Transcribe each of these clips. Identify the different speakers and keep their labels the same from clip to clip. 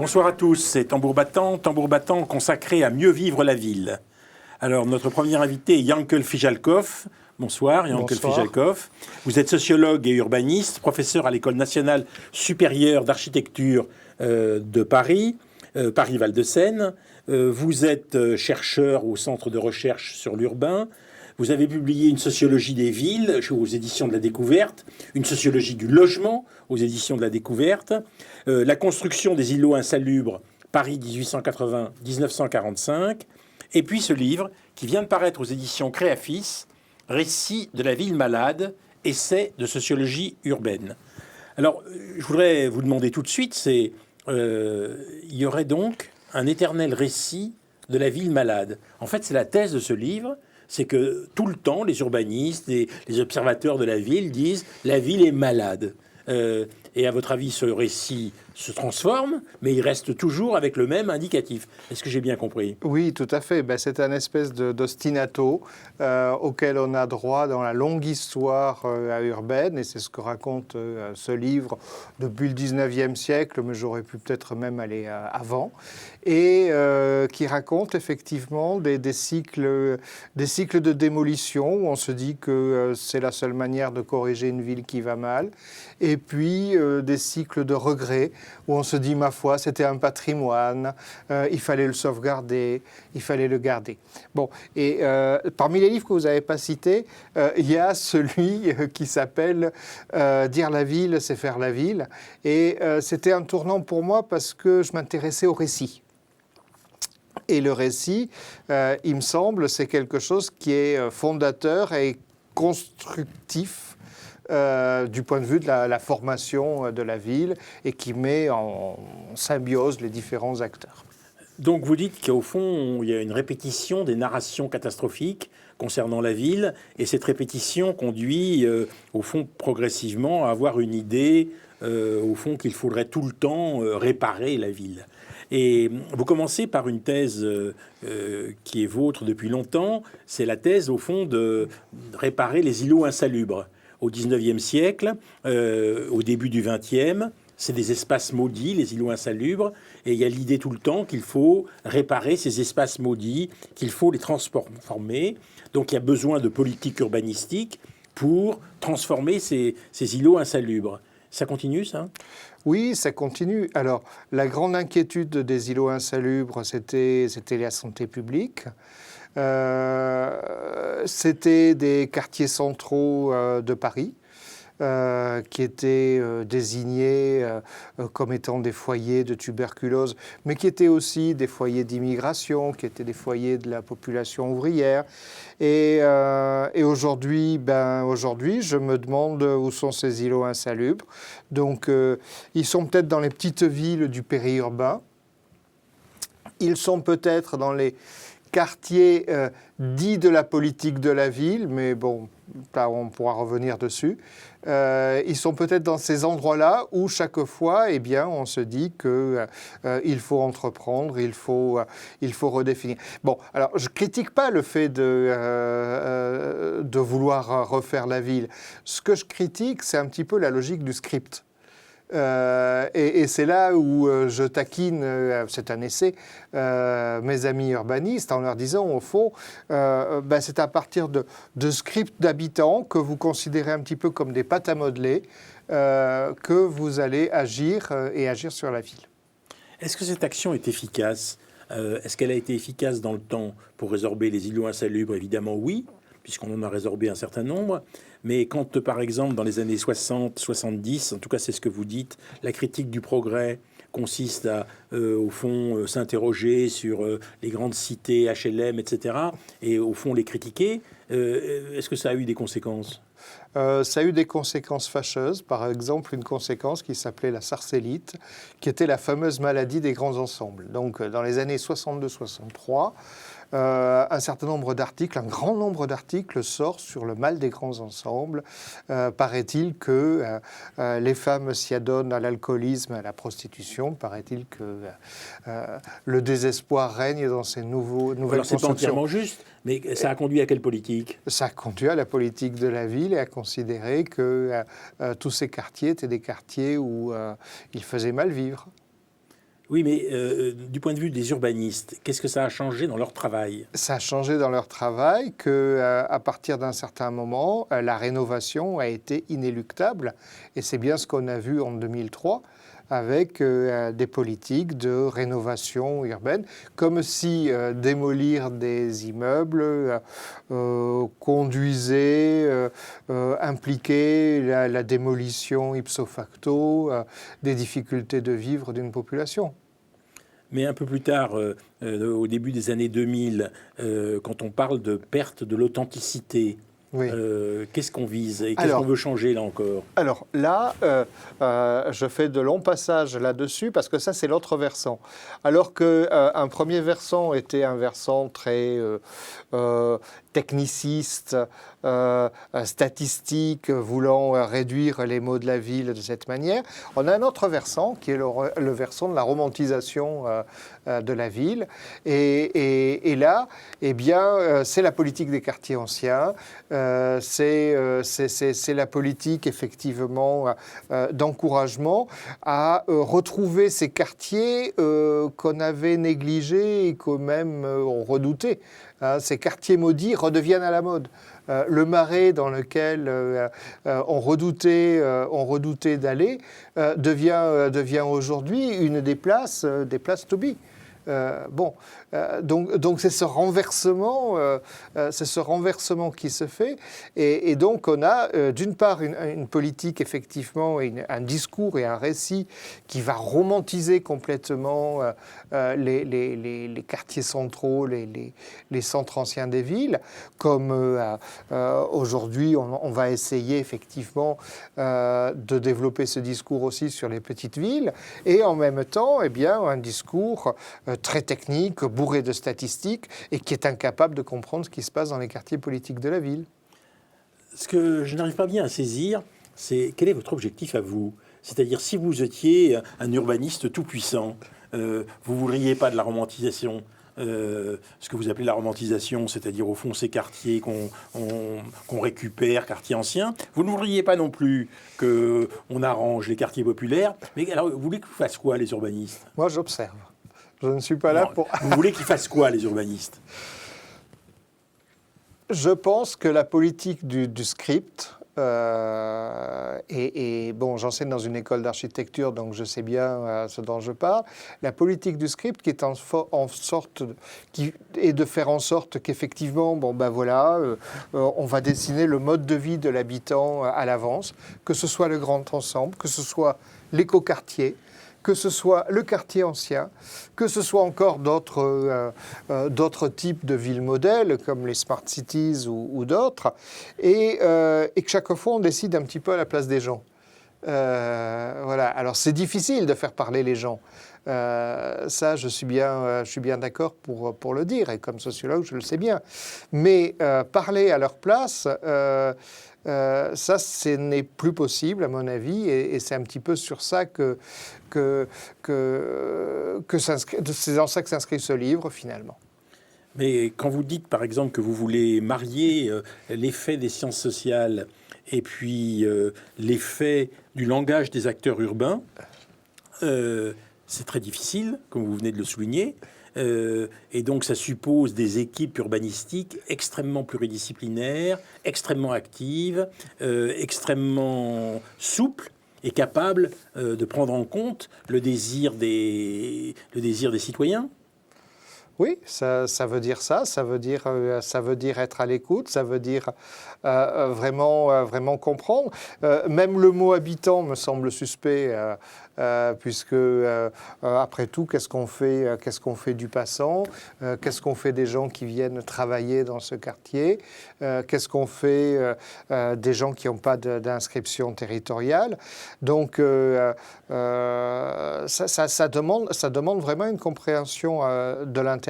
Speaker 1: Bonsoir à tous, c'est Tambour Battant consacré à mieux vivre la ville. Alors, notre premier invité est Yankel Fijalkov. Bonsoir, Yankel Fijalkov. Vous êtes sociologue et urbaniste, professeur à l'École nationale supérieure d'architecture de Paris, Paris-Val-de-Seine. Vous êtes chercheur au Centre de recherche sur l'urbain. Vous avez publié une sociologie des villes aux éditions de la Découverte, une sociologie du logement aux éditions de la Découverte, la construction des îlots insalubres, Paris 1880-1945, et puis ce livre qui vient de paraître aux éditions Créafis, Récit de la ville malade, essai de sociologie urbaine. Alors, je voudrais vous demander tout de suite, il y aurait donc un éternel récit de la ville malade. En fait, c'est la thèse de ce livre, c'est que tout le temps, les urbanistes, les observateurs de la ville disent « la ville est malade ». Et à votre avis, ce récit se transforme, mais il reste toujours avec le même indicatif. Est-ce que j'ai bien compris?
Speaker 2: Oui, tout à fait. C'est un espèce d'ostinato auquel on a droit dans la longue histoire urbaine, et c'est ce que raconte ce livre depuis le 19e siècle, mais j'aurais pu peut-être même aller avant, et qui raconte effectivement des cycles de démolition où on se dit que c'est la seule manière de corriger une ville qui va mal, et puis des cycles de regrets où on se dit, ma foi, c'était un patrimoine, il fallait le sauvegarder, il fallait le garder. Bon, et parmi les livres que vous n'avez pas cités, il y a celui qui s'appelle Dire la ville, c'est faire la ville. Et c'était un tournant pour moi parce que je m'intéressais au récit. Et le récit, il me semble, c'est quelque chose qui est fondateur et constructif du point de vue de la formation de la ville et qui met en symbiose les différents acteurs.
Speaker 1: Donc vous dites qu'au fond, il y a une répétition des narrations catastrophiques concernant la ville, et cette répétition conduit, au fond, progressivement à avoir une idée, au fond, qu'il faudrait tout le temps réparer la ville. Et vous commencez par une thèse qui est vôtre depuis longtemps, c'est la thèse, au fond, de réparer les îlots insalubres. Au 19e siècle, au début du 20e, c'est des espaces maudits, les îlots insalubres, et il y a l'idée tout le temps qu'il faut réparer ces espaces maudits, qu'il faut les transformer. Donc il y a besoin de politique urbanistique pour transformer ces îlots insalubres. Ça continue, ça ?
Speaker 2: Oui, ça continue. Alors, la grande inquiétude des îlots insalubres, c'était la santé publique. C'était des quartiers centraux de Paris qui étaient désignés comme étant des foyers de tuberculose, mais qui étaient aussi des foyers d'immigration, qui étaient des foyers de la population ouvrière. Et aujourd'hui, je me demande où sont ces îlots insalubres. Donc, ils sont peut-être dans les petites villes du périurbain. Ils sont peut-être dans les quartiers dits de la politique de la ville, mais bon, là on pourra revenir dessus. Ils sont peut-être dans ces endroits-là où chaque fois, eh bien, on se dit qu'il faut entreprendre, il faut redéfinir. Bon, alors je critique pas le fait de vouloir refaire la ville. Ce que je critique, c'est un petit peu la logique du script. Et c'est là où je taquine, c'est un essai, mes amis urbanistes en leur disant au fond, c'est à partir de scripts d'habitants que vous considérez un petit peu comme des pâtes à modeler que vous allez agir et agir sur la ville.
Speaker 1: Est-ce que cette action est efficace ? Est-ce qu'elle a été efficace dans le temps pour résorber les îlots insalubres ? Évidemment oui, puisqu'on en a résorbé un certain nombre. Mais quand, par exemple, dans les années 60, 70, en tout cas c'est ce que vous dites, la critique du progrès consiste à, au fond, s'interroger sur les grandes cités HLM, etc., et au fond les critiquer, est-ce que ça a eu des conséquences ?
Speaker 2: Ça a eu des conséquences fâcheuses. Par exemple, une conséquence qui s'appelait la sarcellite, qui était la fameuse maladie des grands ensembles. Donc, dans les années 62-63, un certain nombre d'articles, un grand nombre d'articles sort sur le mal des grands ensembles. Paraît-il que les femmes s'y adonnent à l'alcoolisme, à la prostitution. Paraît-il que le désespoir règne dans ces nouvelles constructions.
Speaker 1: C'est pas entièrement juste, mais ça a conduit à quelle politique ?
Speaker 2: Ça a conduit à la politique de la ville et à considérer que tous ces quartiers étaient des quartiers où il faisait mal vivre.
Speaker 1: Oui, mais du point de vue des urbanistes, qu'est-ce que ça a changé dans leur travail?
Speaker 2: Ça a changé dans leur travail qu'à partir d'un certain moment, la rénovation a été inéluctable. Et c'est bien ce qu'on a vu en 2003 avec des politiques de rénovation urbaine, comme si démolir des immeubles conduisait, impliquait la démolition ipso facto des difficultés de vivre d'une population.
Speaker 1: Mais un peu plus tard, au début des années 2000, quand on parle de perte de l'authenticité,
Speaker 2: Oui.
Speaker 1: qu'est-ce qu'on vise et qu'est-ce qu'on veut changer là encore?
Speaker 2: Alors là, je fais de longs passages là-dessus parce que ça, c'est l'autre versant. Alors qu'un premier versant était un versant très techniciste, statistique, voulant réduire les maux de la ville de cette manière, on a un autre versant qui est le versant de la romantisation de la ville. Et là, eh bien, c'est la politique des quartiers anciens, c'est la politique effectivement d'encouragement à retrouver ces quartiers qu'on avait négligés et qu'on même on redoutait. Ces quartiers maudits redeviennent à la mode. Le Marais dans lequel on redoutait d'aller devient aujourd'hui une des places to be. Donc c'est ce renversement qui se fait, et donc on a d'une part une politique effectivement, un discours et un récit qui va romantiser complètement les quartiers centraux, les centres anciens des villes, comme aujourd'hui on va essayer effectivement de développer ce discours aussi sur les petites villes, et en même temps, eh bien, un discours très technique, bourré de statistiques, et qui est incapable de comprendre ce qui se passe dans les quartiers politiques de la ville.
Speaker 1: Ce que je n'arrive pas bien à saisir, c'est quel est votre objectif à vous? C'est-à-dire, si vous étiez un urbaniste tout-puissant, vous ne voudriez pas de la romantisation, ce que vous appelez la romantisation, c'est-à-dire au fond ces quartiers qu'on récupère, quartiers anciens. Vous ne voudriez pas non plus qu'on arrange les quartiers populaires. Mais alors, vous voulez qu'ils fassent quoi, les urbanistes?
Speaker 2: Moi, j'observe. Je ne suis pas là pour...
Speaker 1: Vous voulez qu'ils fassent quoi, les urbanistes?
Speaker 2: Je pense que la politique du script, et bon, j'enseigne dans une école d'architecture, donc je sais bien ce dont je parle. La politique du script qui est qui est de faire en sorte qu'effectivement, bon ben voilà, on va dessiner le mode de vie de l'habitant à l'avance, que ce soit le grand ensemble, que ce soit l'écoquartier, que ce soit le quartier ancien, que ce soit encore d'autres types de villes modèles, comme les smart cities ou d'autres, et que chaque fois on décide un petit peu à la place des gens. Voilà. Alors c'est difficile de faire parler les gens. Ça, je suis bien d'accord pour le dire, et comme sociologue, je le sais bien. Mais parler à leur place... ça, ce n'est plus possible, à mon avis, et c'est un petit peu sur ça c'est dans ça que s'inscrit ce livre, finalement.
Speaker 1: Mais quand vous dites, par exemple, que vous voulez marier l'effet des sciences sociales et puis l'effet du langage des acteurs urbains, c'est très difficile, comme vous venez de le souligner. Et donc ça suppose des équipes urbanistiques extrêmement pluridisciplinaires, extrêmement actives, extrêmement souples et capables de prendre en compte le désir des citoyens.
Speaker 2: Oui, ça veut dire ça, ça veut dire être à l'écoute, ça veut dire vraiment comprendre. Même le mot habitant me semble suspect, puisque après tout, qu'est-ce qu'on fait du passant, qu'est-ce qu'on fait des gens qui viennent travailler dans ce quartier, qu'est-ce qu'on fait des gens qui n'ont pas d'inscription territoriale. Donc ça demande vraiment une compréhension de l'intérieur.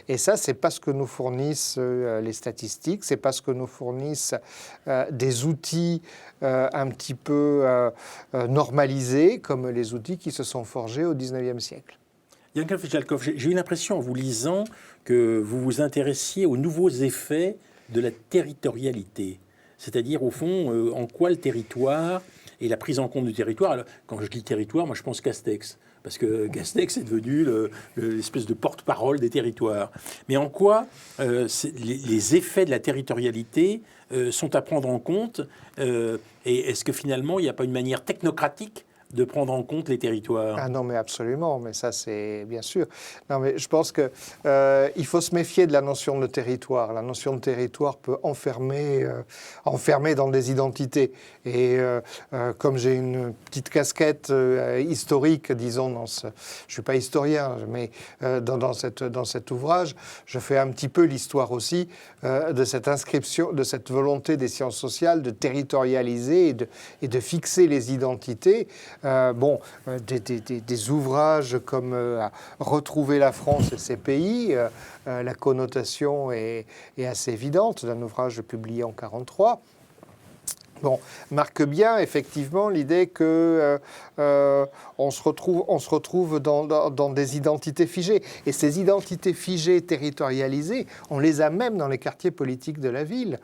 Speaker 2: Et ça, c'est pas ce que nous fournissent les statistiques, c'est pas ce que nous fournissent des outils un petit peu normalisés, comme les outils qui se sont forgés au XIXe siècle.
Speaker 1: Yankel Fijalkov, j'ai eu l'impression en vous lisant que vous vous intéressiez aux nouveaux effets de la territorialité. C'est-à-dire, au fond, en quoi le territoire et la prise en compte du territoire. Alors, quand je dis territoire, moi je pense Castex. parce que Castex est devenu l'espèce de porte-parole des territoires. Mais en quoi les effets de la territorialité sont à prendre en compte et est-ce que finalement, il n'y a pas une manière technocratique de prendre en compte les territoires?
Speaker 2: Ah non, mais absolument, mais ça c'est bien sûr. Non, mais je pense que il faut se méfier de la notion de territoire. La notion de territoire peut enfermer dans des identités. Et comme j'ai une petite casquette historique, disons, je ne suis pas historien, mais dans cet ouvrage, je fais un petit peu l'histoire aussi de cette inscription, de cette volonté des sciences sociales de territorialiser et de fixer les identités. Des ouvrages comme Retrouver la France et ses pays, la connotation est assez évidente d'un ouvrage publié en 1943. Marque bien effectivement l'idée que on se retrouve dans des identités figées. Et ces identités figées, territorialisées, on les a même dans les quartiers politiques de la ville.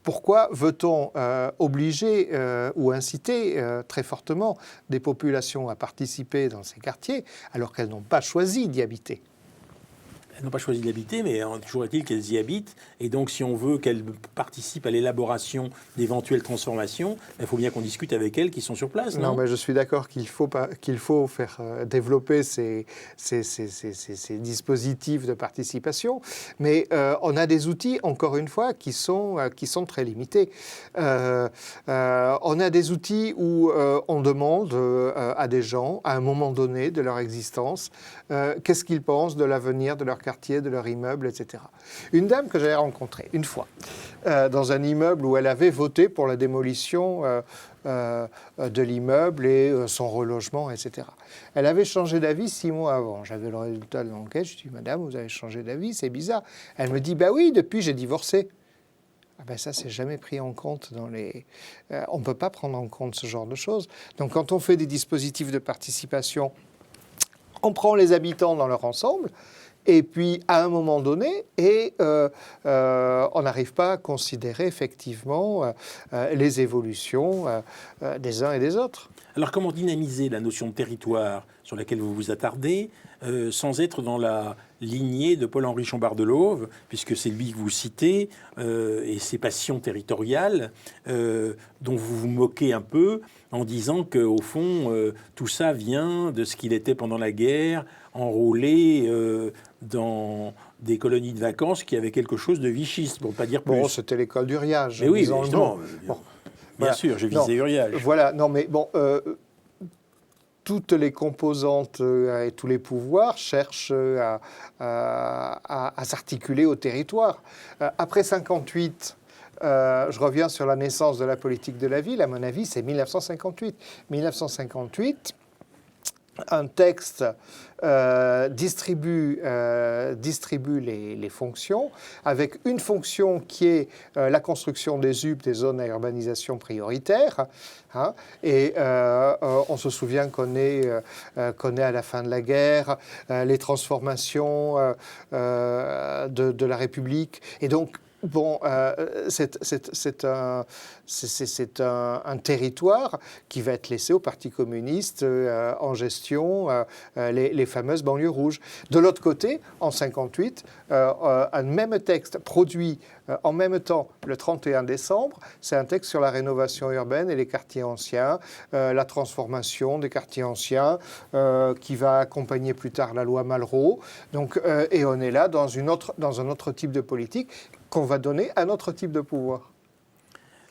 Speaker 2: Pourquoi veut-on obliger ou inciter très fortement des populations à participer dans ces quartiers alors qu'elles n'ont pas choisi d'y habiter ?
Speaker 1: Elles n'ont pas choisi d'habiter, mais toujours est-il qu'elles y habitent. Et donc, si on veut qu'elles participent à l'élaboration d'éventuelles transformations, il faut bien qu'on discute avec elles qui sont sur place, non ?
Speaker 2: Non, mais je suis d'accord qu'il faut faire développer ces dispositifs de participation. Mais on a des outils, encore une fois, qui sont très limités. On a des outils où on demande à des gens, à un moment donné de leur existence, qu'est-ce qu'ils pensent de l'avenir de leur quartier, de leur immeuble, etc. Une dame que j'avais rencontrée une fois dans un immeuble où elle avait voté pour la démolition de l'immeuble et son relogement, etc. Elle avait changé d'avis 6 mois avant. J'avais le résultat de l'enquête. Je dis, madame, vous avez changé d'avis, c'est bizarre. Elle me dit, bah oui, depuis j'ai divorcé. Ah ben ça, c'est jamais pris en compte dans les... on ne peut pas prendre en compte ce genre de choses. Donc quand on fait des dispositifs de participation, on prend les habitants dans leur ensemble, et puis à un moment donné, on n'arrive pas à considérer effectivement les évolutions des uns et des autres.
Speaker 1: Alors comment dynamiser la notion de territoire sur laquelle vous vous attardez sans être dans la lignée de Paul-Henri Chambard-Delauve, puisque c'est lui que vous citez, et ses passions territoriales, dont vous vous moquez un peu en disant qu'au fond, tout ça vient de ce qu'il était pendant la guerre, enrôlé dans des colonies de vacances qui avaient quelque chose de vichiste, pour ne pas dire plus.
Speaker 2: Bon, c'était l'école d'Uriage.
Speaker 1: Mais oui, justement. Bien sûr, je visais Uriage.
Speaker 2: Voilà, non mais bon... toutes les composantes et tous les pouvoirs cherchent à s'articuler au territoire. Après 1958, je reviens sur la naissance de la politique de la ville, à mon avis, c'est 1958. 1958, un texte distribue les fonctions, avec une fonction qui est la construction des ZUP, des zones à urbanisation prioritaire. Hein, et on se souvient qu'on est à la fin de la guerre, les transformations de la République. Et donc, bon, c'est un territoire qui va être laissé au Parti communiste en gestion, les fameuses banlieues rouges. De l'autre côté, en 1958, un même texte produit en même temps le 31 décembre, c'est un texte sur la rénovation urbaine et les quartiers anciens, la transformation des quartiers anciens, qui va accompagner plus tard la loi Malraux. Donc, et on est là dans un autre type de politique qu'on va donner à notre type de pouvoir.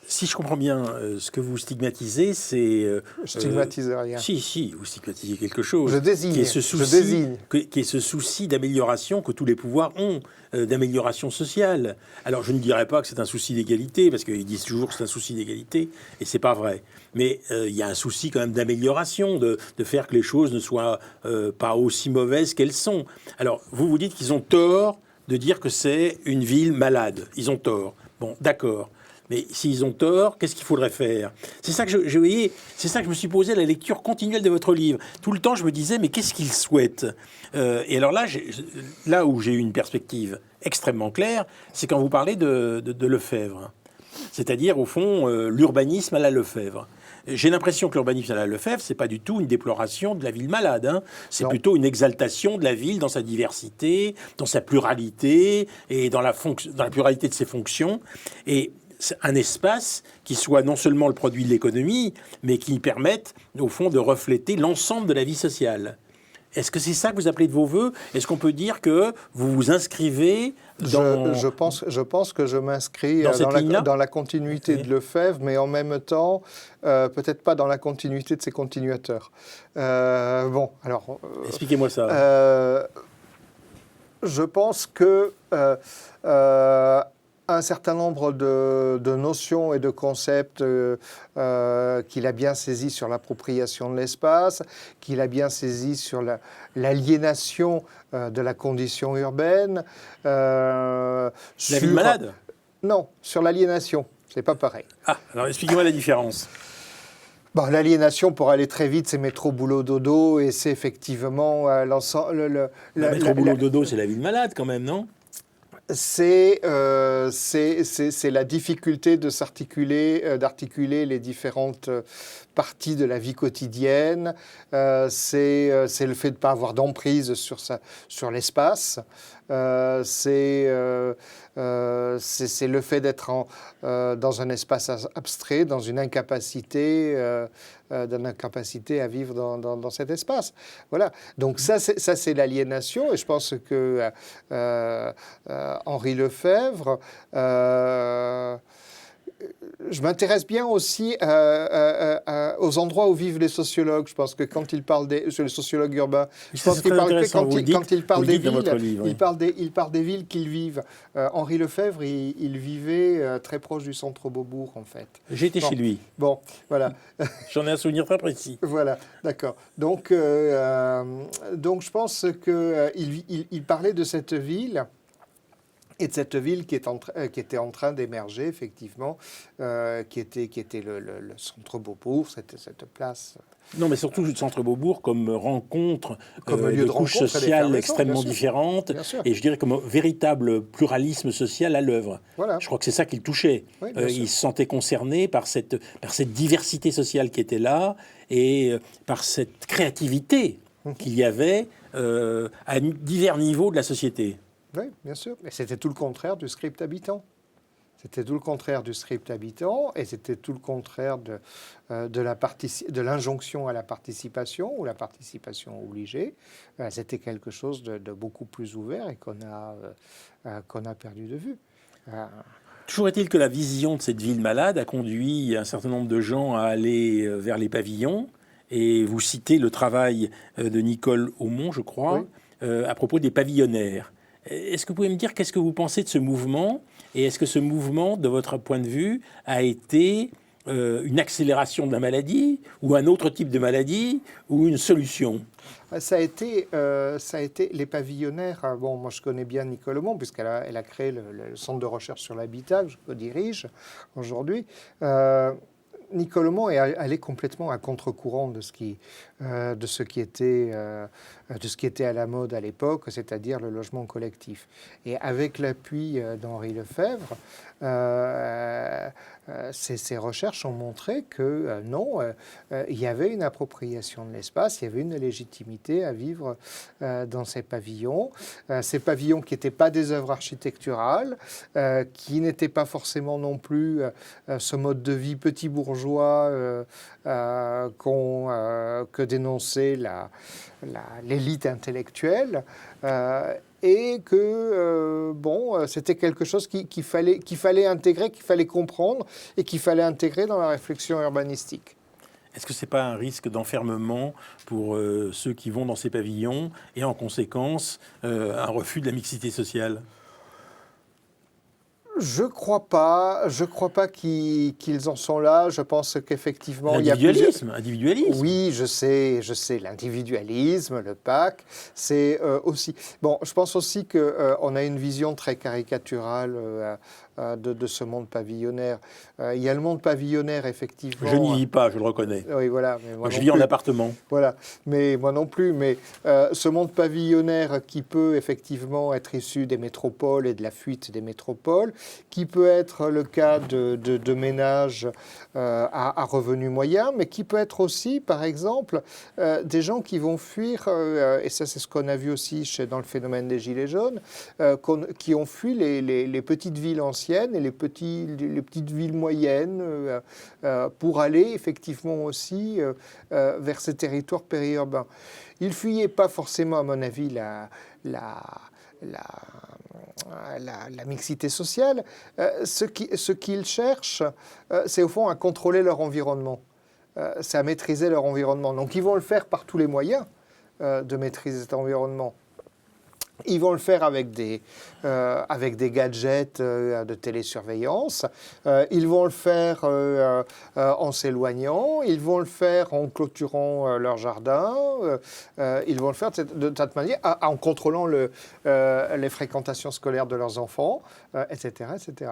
Speaker 1: Si je comprends bien, ce que vous stigmatisez, c'est...
Speaker 2: je stigmatise rien.
Speaker 1: Si, vous stigmatisez quelque chose.
Speaker 2: Je désigne.
Speaker 1: Qui est ce souci d'amélioration que tous les pouvoirs ont, d'amélioration sociale. Alors, je ne dirais pas que c'est un souci d'égalité, parce qu'ils disent toujours que c'est un souci d'égalité, et c'est pas vrai. Mais il y a un souci quand même d'amélioration, de faire que les choses ne soient pas aussi mauvaises qu'elles sont. Alors, vous dites qu'ils ont tort de dire que c'est une ville malade. Ils ont tort. Bon, d'accord. Mais s'ils ont tort, qu'est-ce qu'il faudrait faire ? C'est ça que c'est ça que je me suis posé à la lecture continuelle de votre livre. Tout le temps, je me disais, mais qu'est-ce qu'ils souhaitent ? Et alors là où j'ai eu une perspective extrêmement claire, c'est quand vous parlez de Lefebvre. C'est-à-dire, au fond, l'urbanisme à la Lefebvre. j'ai l'impression que l'urbanisme à la Lefebvre, c'est pas du tout une déploration de la ville malade. Hein. C'est
Speaker 2: Non.
Speaker 1: plutôt une exaltation de la ville dans sa diversité, dans sa pluralité et dans la pluralité de ses fonctions. Et c'est un espace qui soit non seulement le produit de l'économie, mais qui permette, au fond, de refléter l'ensemble de la vie sociale. Est-ce que c'est ça que vous appelez de vos voeux? Est-ce qu'on peut dire que vous vous inscrivez dans...
Speaker 2: Je pense que je m'inscris dans la continuité de Lefebvre, mais en même temps, peut-être pas dans la continuité de ses continuateurs.
Speaker 1: Expliquez-moi ça.
Speaker 2: Je pense que un certain nombre de notions et de concepts qu'il a bien saisis sur l'appropriation de l'espace, qu'il a bien saisis sur l'aliénation de la condition urbaine.
Speaker 1: La ville malade?
Speaker 2: Non, sur l'aliénation. C'est pas pareil.
Speaker 1: Ah, alors expliquez-moi la différence.
Speaker 2: Bon, l'aliénation, pour aller très vite, c'est métro, boulot, dodo, et c'est effectivement l'ensemble...
Speaker 1: Métro, boulot, dodo, c'est la ville malade quand même, non?
Speaker 2: C'est la difficulté de d'articuler les différentes parties de la vie quotidienne. C'est le fait de ne pas avoir d'emprise sur l'espace. C'est le fait d'être dans un espace abstrait, dans une incapacité à vivre dans cet espace. Voilà. Donc ça c'est l'aliénation, et je pense que Henri Lefebvre, je m'intéresse bien aussi aux endroits où vivent les sociologues. Je pense que quand il parle les sociologues urbains, je pense qu'il parle quand il parle des villes, il parle des villes qu'ils vivent. Henri Lefebvre, il vivait très proche du centre Beaubourg, en fait.
Speaker 1: J'ai été chez lui.
Speaker 2: Bon, voilà.
Speaker 1: J'en ai un souvenir très précis.
Speaker 2: Voilà, d'accord. Donc je pense qu'il parlait de cette ville. Et de cette ville qui était en train d'émerger, effectivement, qui était le centre Beaubourg, cette place.
Speaker 1: Non, mais surtout le centre Beaubourg comme rencontre
Speaker 2: comme lieu
Speaker 1: de couches sociales extrêmement différentes, et je dirais comme véritable pluralisme social à l'œuvre.
Speaker 2: Voilà.
Speaker 1: Je crois que c'est ça qu'il touchait.
Speaker 2: Oui,
Speaker 1: il se sentait concerné par cette diversité sociale qui était là, et par cette créativité qu'il y avait à divers niveaux de la société.
Speaker 2: Oui, bien sûr. Et c'était tout le contraire du script habitant. C'était tout le contraire du script habitant, et c'était tout le contraire de l'injonction à la participation, ou la participation obligée. C'était quelque chose de beaucoup plus ouvert, et qu'on a perdu de vue.
Speaker 1: Toujours est-il que la vision de cette ville malade a conduit un certain nombre de gens à aller vers les pavillons, et vous citez le travail de Nicole Aumont, je crois, oui. À propos des pavillonnaires. Est-ce que vous pouvez me dire qu'est-ce que vous pensez de ce mouvement, et est-ce que ce mouvement, de votre point de vue, a été une accélération de la maladie, ou un autre type de maladie, ou une solution?
Speaker 2: Ça a été les pavillonnaires. Bon, moi je connais bien Nicole Aumont, puisqu'elle a créé le centre de recherche sur l'habitat que je co-dirige aujourd'hui. Nicole Aumont est allée complètement à contre-courant de ce qui était à la mode à l'époque, c'est-à-dire le logement collectif. Et avec l'appui d'Henri Lefebvre, ces recherches ont montré que non, il y avait une appropriation de l'espace, il y avait une légitimité à vivre dans ces pavillons qui n'étaient pas des œuvres architecturales, qui n'étaient pas forcément non plus ce mode de vie petit bourgeois que dénonçait l'élite intellectuelle. Et que c'était quelque chose qu'il fallait intégrer, qu'il fallait comprendre, et qu'il fallait intégrer dans la réflexion urbanistique.
Speaker 1: Est-ce que ce n'est pas un risque d'enfermement pour ceux qui vont dans ces pavillons, et en conséquence un refus de la mixité sociale ?
Speaker 2: Je crois pas qu'ils en sont là. Je pense qu'effectivement
Speaker 1: l'individualisme.
Speaker 2: Oui, je sais, l'individualisme, le PAC, c'est aussi. Bon, je pense aussi que on a une vision très caricaturale de ce monde pavillonnaire. Il y a le monde pavillonnaire, effectivement.
Speaker 1: Je n'y vis pas, je le reconnais.
Speaker 2: Oui, voilà. Mais
Speaker 1: moi je vis en appartement.
Speaker 2: Voilà, mais moi non plus. Mais ce monde pavillonnaire qui peut effectivement être issu des métropoles et de la fuite des métropoles, qui peut être le cas de ménages à revenus moyens, mais qui peut être aussi, par exemple, des gens qui vont fuir, et ça c'est ce qu'on a vu aussi dans le phénomène des Gilets jaunes, qui ont fui les petites villes anciennes et les petites villes moyennes pour aller effectivement aussi vers ces territoires périurbains. Ils ne fuyaient pas forcément, à mon avis, la mixité sociale. Ce qu'ils cherchent, c'est au fond à contrôler leur environnement. C'est à maîtriser leur environnement. Donc ils vont le faire par tous les moyens de maîtriser cet environnement. Ils vont le faire avec des gadgets de télésurveillance. Ils vont le faire en s'éloignant. Ils vont le faire en clôturant leur jardin. Ils vont le faire de cette manière, en contrôlant les fréquentations scolaires de leurs enfants, etc., etc.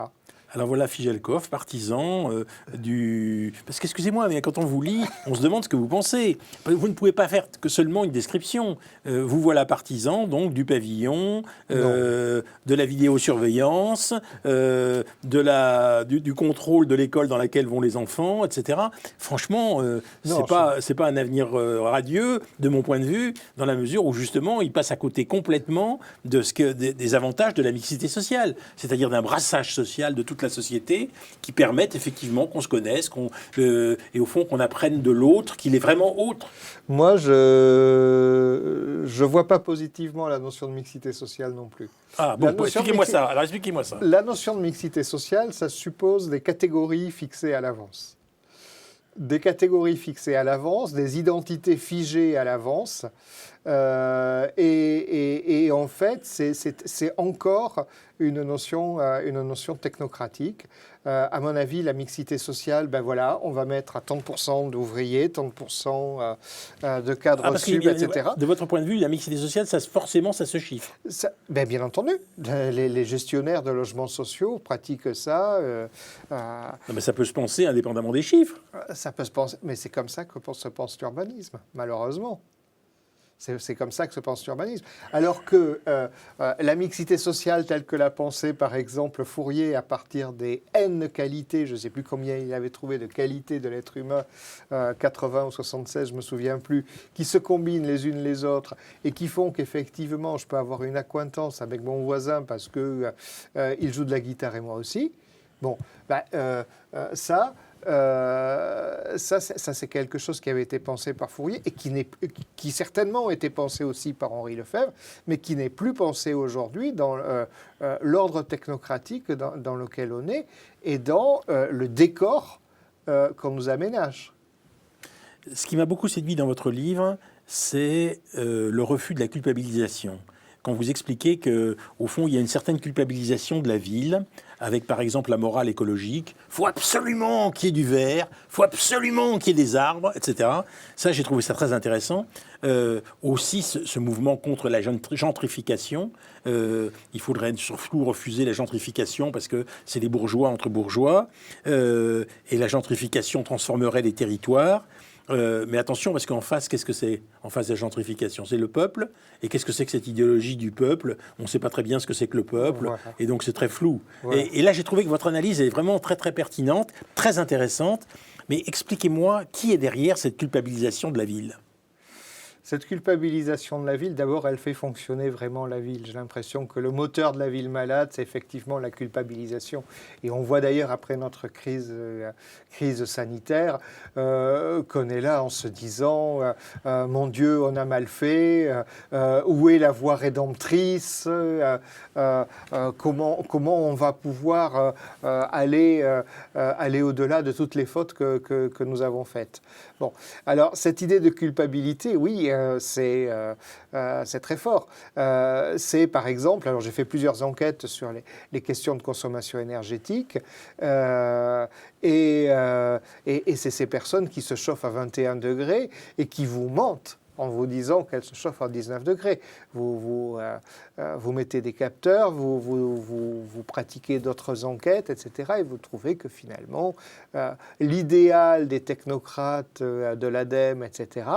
Speaker 1: Alors voilà Figeľkov, partisan du... Parce qu'excusez-moi, mais quand on vous lit, on se demande ce que vous pensez. Vous ne pouvez pas faire que seulement une description. Vous voilà partisan, donc, du pavillon, de la vidéosurveillance, du contrôle de l'école dans laquelle vont les enfants, etc. Franchement, c'est pas un avenir radieux, de mon point de vue, dans la mesure où, justement, il passe à côté complètement des avantages de la mixité sociale, c'est-à-dire d'un brassage social de toute la société qui permettent effectivement qu'on se connaisse et au fond qu'on apprenne de l'autre qu'il est vraiment autre.
Speaker 2: Moi, je vois pas positivement la notion de mixité sociale non plus.
Speaker 1: Ah bon, expliquez-moi ça. Alors expliquez-moi ça.
Speaker 2: La notion de mixité sociale, ça suppose des catégories fixées à l'avance. Des catégories fixées à l'avance, des identités figées à l'avance. Et en fait, c'est encore une notion technocratique. À mon avis, la mixité sociale, ben voilà, on va mettre à 30% d'ouvriers, 30% de cadres sub, etc.
Speaker 1: De votre point de vue, la mixité sociale, forcément, ça se chiffre.
Speaker 2: Bien entendu. Les gestionnaires de logements sociaux pratiquent ça.
Speaker 1: Non, mais ça peut se penser indépendamment des chiffres.
Speaker 2: Ça peut se penser, mais c'est comme ça que se pense l'urbanisme, malheureusement. C'est comme ça que se pense l'urbanisme. Alors que la mixité sociale telle que l'a pensée, par exemple, Fourier, à partir des N qualités, je ne sais plus combien il avait trouvé de qualités de l'être humain, 80 ou 76, je ne me souviens plus, qui se combinent les unes les autres et qui font qu'effectivement, je peux avoir une accointance avec mon voisin parce qu'il joue de la guitare et moi aussi. Bon, ça, c'est quelque chose qui avait été pensé par Fourier et qui certainement a été pensé aussi par Henri Lefebvre, mais qui n'est plus pensé aujourd'hui dans l'ordre technocratique dans lequel on est et dans le décor qu'on nous aménage.
Speaker 1: Ce qui m'a beaucoup séduit dans votre livre, c'est le refus de la culpabilisation. Quand vous expliquez qu'au fond, il y a une certaine culpabilisation de la ville, avec par exemple la morale écologique, il faut absolument qu'il y ait du vert, il faut absolument qu'il y ait des arbres, etc. Ça, j'ai trouvé ça très intéressant. Aussi, ce mouvement contre la gentrification, il faudrait surtout refuser la gentrification parce que c'est des bourgeois entre bourgeois, et la gentrification transformerait les territoires. Mais attention, parce qu'en face, qu'est-ce que c'est en face de la gentrification? C'est le peuple. Et qu'est-ce que c'est que cette idéologie du peuple? On ne sait pas très bien ce que c'est que le peuple. Voilà. Et donc, c'est très flou. Voilà. Et là, j'ai trouvé que votre analyse est vraiment très, très pertinente, très intéressante. Mais expliquez-moi, qui est derrière cette culpabilisation de la ville?
Speaker 2: Cette culpabilisation de la ville, d'abord, elle fait fonctionner vraiment la ville. J'ai l'impression que le moteur de la ville malade, c'est effectivement la culpabilisation. Et on voit d'ailleurs, après notre crise sanitaire, qu'on est là en se disant « Mon Dieu, on a mal fait, où est la voie rédemptrice comment on va pouvoir aller au-delà de toutes les fautes que nous avons faites ?» Bon, alors cette idée de culpabilité, oui, c'est très fort. C'est par exemple, alors j'ai fait plusieurs enquêtes sur les questions de consommation énergétique, et c'est ces personnes qui se chauffent à 21 degrés et qui vous mentent en vous disant qu'elle se chauffe à 19 degrés. Vous mettez des capteurs, vous pratiquez d'autres enquêtes, etc. Et vous trouvez que finalement, l'idéal des technocrates de l'ADEME, etc.,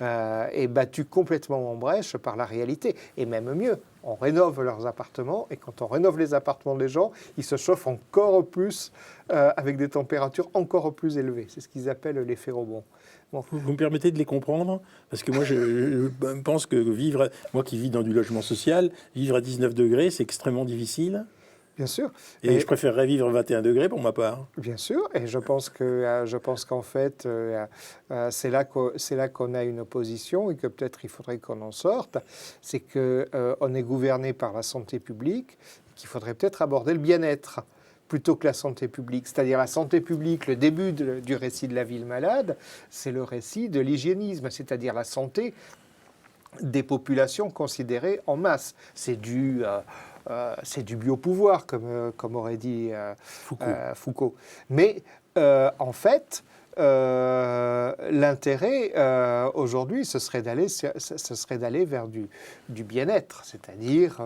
Speaker 2: est battu complètement en brèche par la réalité. Et même mieux, on rénove leurs appartements, et quand on rénove les appartements des gens, ils se chauffent encore plus, avec des températures encore plus élevées. C'est ce qu'ils appellent l'effet rebond. Bon.
Speaker 1: Vous me permettez de les comprendre? Parce que moi, je pense que moi qui vis dans du logement social, vivre à 19 degrés, c'est extrêmement difficile.
Speaker 2: Bien sûr.
Speaker 1: Et je préférerais vivre à 21 degrés pour ma part.
Speaker 2: Bien sûr. Et je pense qu'en fait, c'est là qu'on a une opposition et que peut-être il faudrait qu'on en sorte. C'est qu'on est gouverné par la santé publique, qu'il faudrait peut-être aborder le bien-être plutôt que la santé publique. C'est-à-dire la santé publique, le début du récit de la ville malade, c'est le récit de l'hygiénisme, c'est-à-dire la santé des populations considérées en masse. C'est du biopouvoir, comme aurait dit Foucault. Mais en fait, l'intérêt aujourd'hui, ce serait d'aller vers du bien-être, c'est-à-dire...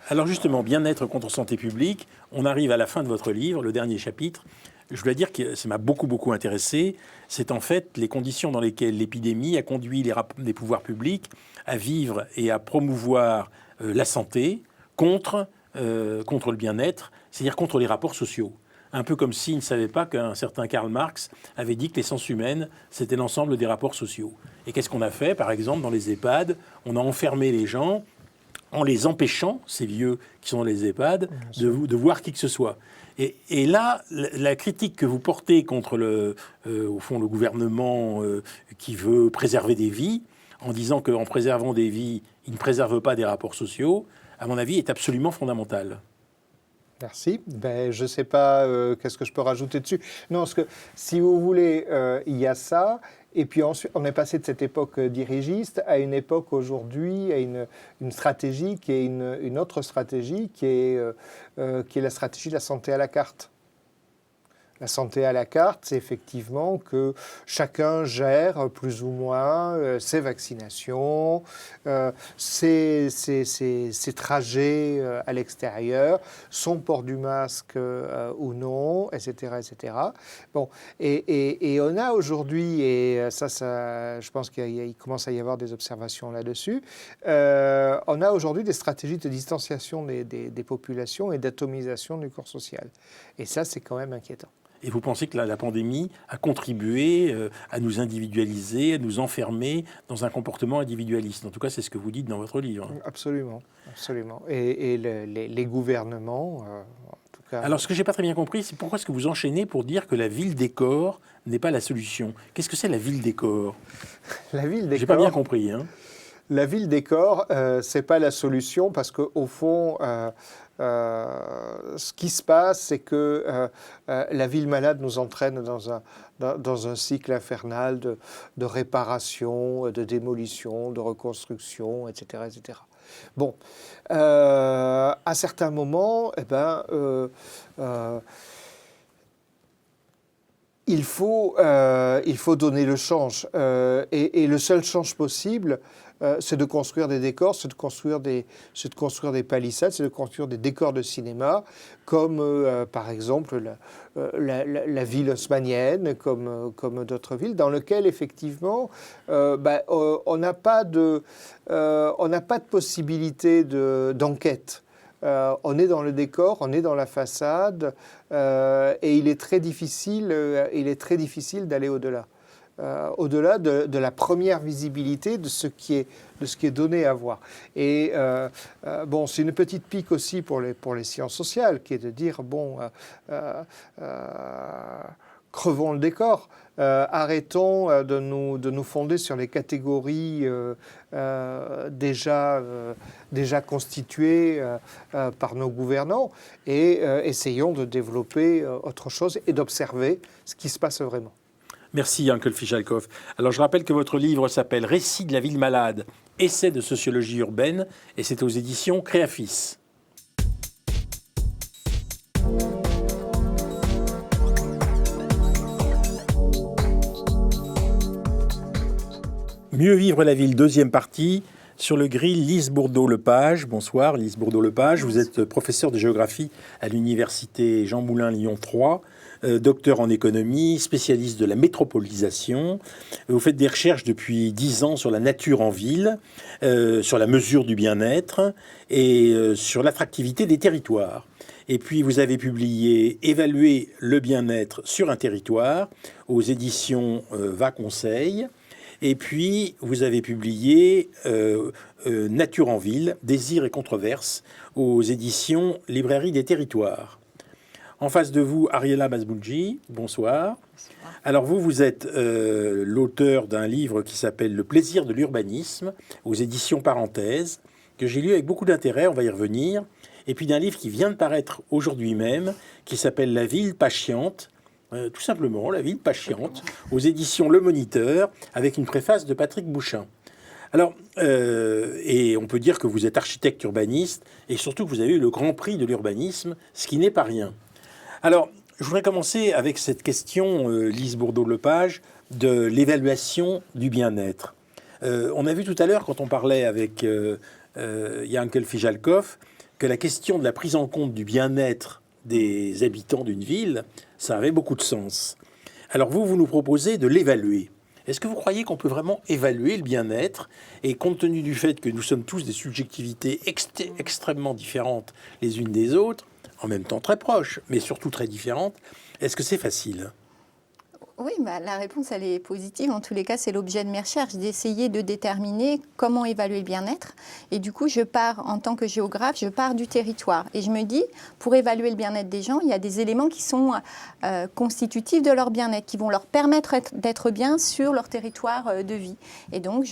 Speaker 1: Alors justement, bien-être contre santé publique, on arrive à la fin de votre livre, le dernier chapitre. Je dois dire que ça m'a beaucoup intéressé. C'est en fait les conditions dans lesquelles l'épidémie a conduit les pouvoirs publics à vivre et à promouvoir la santé contre le bien-être, c'est-à-dire contre les rapports sociaux. Un peu comme s'ils ne savaient pas qu'un certain Karl Marx avait dit que l'essence humaine, c'était l'ensemble des rapports sociaux. Et qu'est-ce qu'on a fait, par exemple, dans les EHPAD? On a enfermé les gens en les empêchant, ces vieux qui sont dans les EHPAD, de voir qui que ce soit. Et là, la critique que vous portez contre au fond, le gouvernement qui veut préserver des vies, en disant qu'en préservant des vies, il ne préserve pas des rapports sociaux, à mon avis, est absolument fondamentale.
Speaker 2: Merci. Je ne sais pas qu'est-ce que je peux rajouter dessus. Non, parce que si vous voulez, il y a ça. Et puis ensuite, on est passé de cette époque dirigiste à une époque aujourd'hui, à une stratégie qui est une autre stratégie qui est la stratégie de la santé à la carte. La santé à la carte, c'est effectivement que chacun gère plus ou moins ses vaccinations, ses trajets à l'extérieur, son port du masque ou non, etc., etc. Bon, et on a aujourd'hui, et ça, je pense qu'il commence à y avoir des observations là-dessus, on a aujourd'hui des stratégies de distanciation des populations et d'atomisation du corps social. Et ça, c'est quand même inquiétant.
Speaker 1: Et vous pensez que la pandémie a contribué à nous individualiser, à nous enfermer dans un comportement individualiste? En tout cas, c'est ce que vous dites dans votre livre.
Speaker 2: Absolument, absolument. Et les gouvernements, en tout cas...
Speaker 1: Alors, ce que je n'ai pas très bien compris, c'est pourquoi est-ce que vous enchaînez pour dire que la ville décor n'est pas la solution? Qu'est-ce que c'est la ville décor?
Speaker 2: La ville décor...
Speaker 1: J'ai pas bien compris, hein.
Speaker 2: La ville décor, c'est pas la solution parce qu'au fond... ce qui se passe, c'est que la ville malade nous entraîne dans un cycle infernal de réparation, de démolition, de reconstruction, etc., etc. Bon, à certains moments, il faut donner le change. Et le seul change possible, c'est de construire des décors, c'est de construire des palissades, c'est de construire des décors de cinéma, comme par exemple la ville haussmannienne, comme d'autres villes, dans lesquelles effectivement on n'a pas de possibilité d'enquête. On est dans le décor, on est dans la façade, et il est très difficile d'aller au-delà. Au-delà de la première visibilité de ce qui est donné à voir. Et c'est une petite pique aussi pour les sciences sociales, qui est de dire, crevons le décor, arrêtons de nous fonder sur les catégories déjà constituées par nos gouvernants et essayons de développer autre chose et d'observer ce qui se passe vraiment.
Speaker 1: Merci, Yankel Fichalkov. Alors, je rappelle que votre livre s'appelle « Récit de la ville malade, essai de sociologie urbaine » et c'est aux éditions Créafis. Mieux vivre la ville, deuxième partie, sur le grill Lise Bourdeau-Lepage. Bonsoir Lise Bourdeau-Lepage, vous êtes professeure de géographie à l'université Jean Moulin Lyon 3, docteur en économie, spécialiste de la métropolisation. Vous faites des recherches depuis 10 ans sur la nature en ville, sur la mesure du bien-être et sur l'attractivité des territoires. Et puis vous avez publié Évaluer le bien-être sur un territoire aux éditions Va Conseil. Et puis, vous avez publié Nature en ville, désirs et controverses aux éditions Librairie des territoires. En face de vous, Ariela Mazboulji, bonsoir. Bonsoir. Alors vous êtes l'auteur d'un livre qui s'appelle Le plaisir de l'urbanisme, aux éditions Parenthèses, que j'ai lu avec beaucoup d'intérêt, on va y revenir. Et puis d'un livre qui vient de paraître aujourd'hui même, qui s'appelle La ville pas chiante, tout simplement, La ville pas chiante, aux éditions Le Moniteur, avec une préface de Patrick Bouchin. Alors, et on peut dire que vous êtes architecte urbaniste, et surtout que vous avez eu le Grand Prix de l'urbanisme, ce qui n'est pas rien. Alors, je voudrais commencer avec cette question, Lise Bourdeau-Lepage, de l'évaluation du bien-être. On a vu tout à l'heure, quand on parlait avec Yankel Fijalkov, que la question de la prise en compte du bien-être des habitants d'une ville, ça avait beaucoup de sens. Alors vous nous proposez de l'évaluer. Est-ce que vous croyez qu'on peut vraiment évaluer le bien-être? Et compte tenu du fait que nous sommes tous des subjectivités extrêmement différentes les unes des autres, en même temps très proches, mais surtout très différentes, est-ce que c'est facile?
Speaker 3: Oui, la réponse, elle est positive. En tous les cas, c'est l'objet de mes recherches, d'essayer de déterminer comment évaluer le bien-être. Et du coup, je pars, en tant que géographe, je pars du territoire. Et je me dis, pour évaluer le bien-être des gens, il y a des éléments qui sont constitutifs de leur bien-être, qui vont leur permettre d'être bien sur leur territoire de vie. Et donc,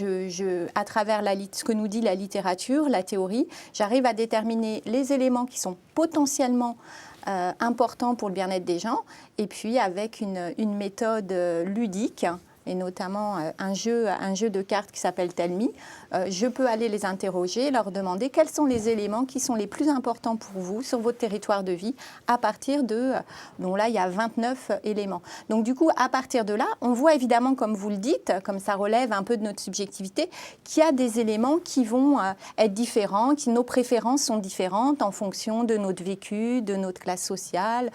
Speaker 3: à travers ce que nous dit la littérature, la théorie, j'arrive à déterminer les éléments qui sont potentiellement important pour le bien-être des gens, et puis avec une méthode ludique, et notamment un jeu de cartes qui s'appelle Tell Me, je peux aller les interroger, leur demander quels sont les éléments qui sont les plus importants pour vous sur votre territoire de vie, à partir de, donc là il y a 29 éléments. Donc du coup, à partir de là, on voit évidemment, comme vous le dites, comme ça relève un peu de notre subjectivité, qu'il y a des éléments qui vont être différents, nos préférences sont différentes en fonction de notre vécu, de notre classe sociale,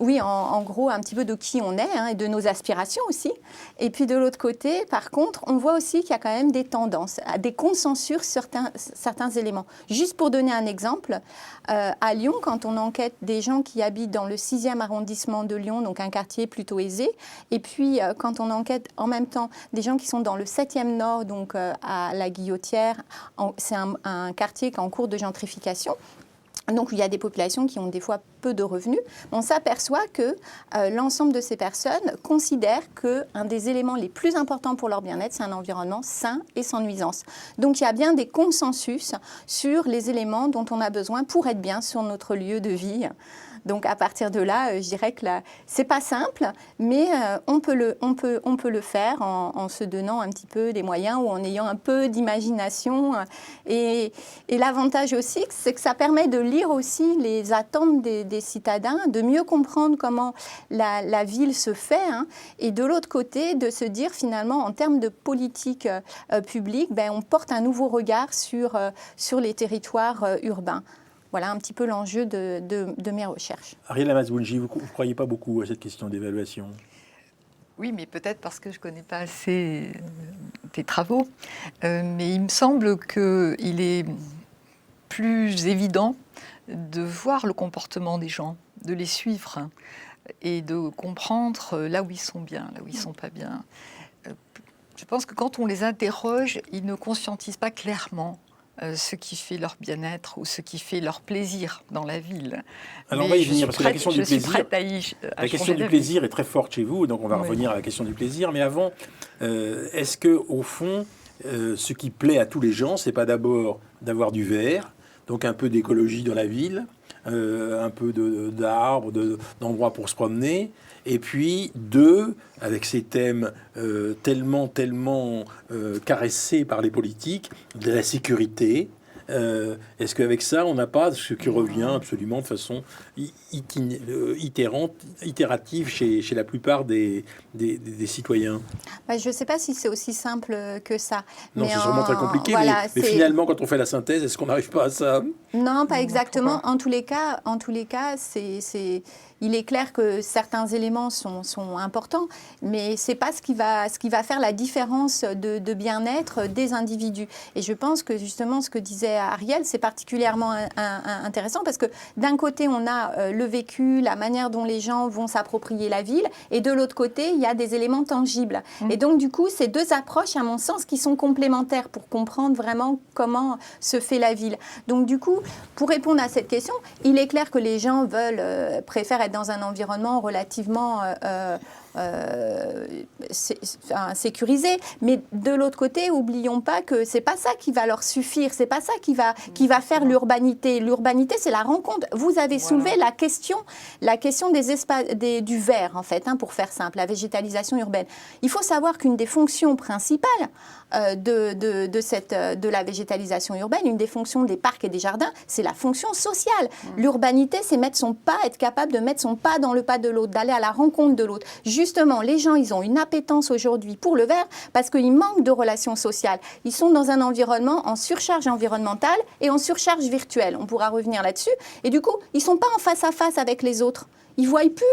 Speaker 3: oui, en gros, un petit peu de qui on est et de nos aspirations aussi. Et puis de l'autre côté, par contre, on voit aussi qu'il y a quand même des tendances, des consensus sur certains éléments. Juste pour donner un exemple, à Lyon, quand on enquête des gens qui habitent dans le 6e arrondissement de Lyon, donc un quartier plutôt aisé, et puis quand on enquête en même temps des gens qui sont dans le 7e nord, donc à la Guillotière, c'est un quartier qui est en cours de gentrification. Donc, il y a des populations qui ont des fois peu de revenus. On s'aperçoit que l'ensemble de ces personnes considèrent qu'un des éléments les plus importants pour leur bien-être, c'est un environnement sain et sans nuisance. Donc, il y a bien des consensus sur les éléments dont on a besoin pour être bien sur notre lieu de vie. Donc, à partir de là, je dirais que c'est pas simple, mais on peut le faire en se donnant un petit peu des moyens ou en ayant un peu d'imagination. Et l'avantage aussi, c'est que ça permet de lire aussi les attentes des citadins, de mieux comprendre comment la ville se fait, et de l'autre côté, de se dire finalement, en termes de politique publique, on porte un nouveau regard sur les territoires urbains. Voilà un petit peu l'enjeu de mes recherches.
Speaker 1: Ariela Mazboulji, vous ne croyez pas beaucoup à cette question d'évaluation?
Speaker 4: Oui, mais peut-être parce que je ne connais pas assez tes travaux. Mais il me semble qu'il est plus évident de voir le comportement des gens, de les suivre et de comprendre là où ils sont bien, là où ils ne sont pas bien. Je pense que quand on les interroge, ils ne conscientisent pas clairement ce qui fait leur bien-être ou ce qui fait leur plaisir dans la ville.
Speaker 1: Alors on va y venir, parce que la question du plaisir,
Speaker 4: la
Speaker 1: question du plaisir est très forte chez vous, donc on va revenir à la question du plaisir. Mais avant, est-ce que au fond, ce qui plaît à tous les gens, c'est pas d'abord d'avoir du vert, donc un peu d'écologie dans la ville, un peu d'arbres, d'endroits pour se promener, et puis avec ces thèmes tellement caressés par les politiques, de la sécurité, Est-ce qu'avec ça, on n'a pas ce qui revient absolument de façon itérative chez la plupart des citoyens?
Speaker 3: Je ne sais pas si c'est aussi simple que ça.
Speaker 1: Non,
Speaker 3: mais
Speaker 1: c'est sûrement très compliqué,
Speaker 3: voilà,
Speaker 1: mais finalement, quand on fait la synthèse, est-ce qu'on n'arrive pas à ça?
Speaker 3: Non, pas exactement. En tous les cas, il est clair que certains éléments sont importants, mais c'est pas ce qui va faire la différence de bien-être des individus. Et je pense que justement, ce que disait Ariel, c'est particulièrement intéressant parce que d'un côté, on a le vécu, la manière dont les gens vont s'approprier la ville, et de l'autre côté, il y a des éléments tangibles. Et donc, du coup, ces deux approches, à mon sens, qui sont complémentaires pour comprendre vraiment comment se fait la ville. Donc, du coup, pour répondre à cette question, il est clair que les gens préfèrent être dans un environnement relativement sécurisé, mais de l'autre côté, oublions pas que c'est pas ça qui va leur suffire, c'est pas ça qui va faire l'urbanité. L'urbanité, c'est la rencontre. Vous avez soulevé la question des espaces, du vert, en fait, pour faire simple, la végétalisation urbaine. Il faut savoir qu'une des fonctions principales de la végétalisation urbaine, une des fonctions des parcs et des jardins, c'est la fonction sociale. L'urbanité, c'est être capable de mettre son pas dans le pas de l'autre, d'aller à la rencontre de l'autre. Justement, les gens, ils ont une appétence aujourd'hui pour le vert parce qu'ils manquent de relations sociales. Ils sont dans un environnement en surcharge environnementale et en surcharge virtuelle. On pourra revenir là-dessus. Et du coup, ils ne sont pas en face à face avec les autres. Ils ne voient plus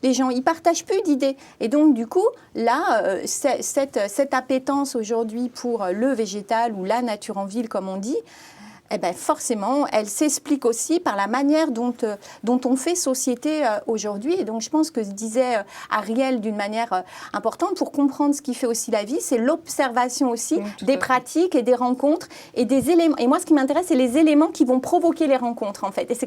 Speaker 3: les gens, ils ne partagent plus d'idées. Et donc, du coup, là, cette appétence aujourd'hui pour le végétal ou la nature en ville, comme on dit, forcément, elle s'explique aussi par la manière dont on fait société aujourd'hui. Et donc, je pense que ce disait Ariel d'une manière importante, pour comprendre ce qui fait aussi la vie, c'est l'observation aussi des pratiques et des rencontres et des éléments. Et moi, ce qui m'intéresse, c'est les éléments qui vont provoquer les rencontres, en fait. Et c'est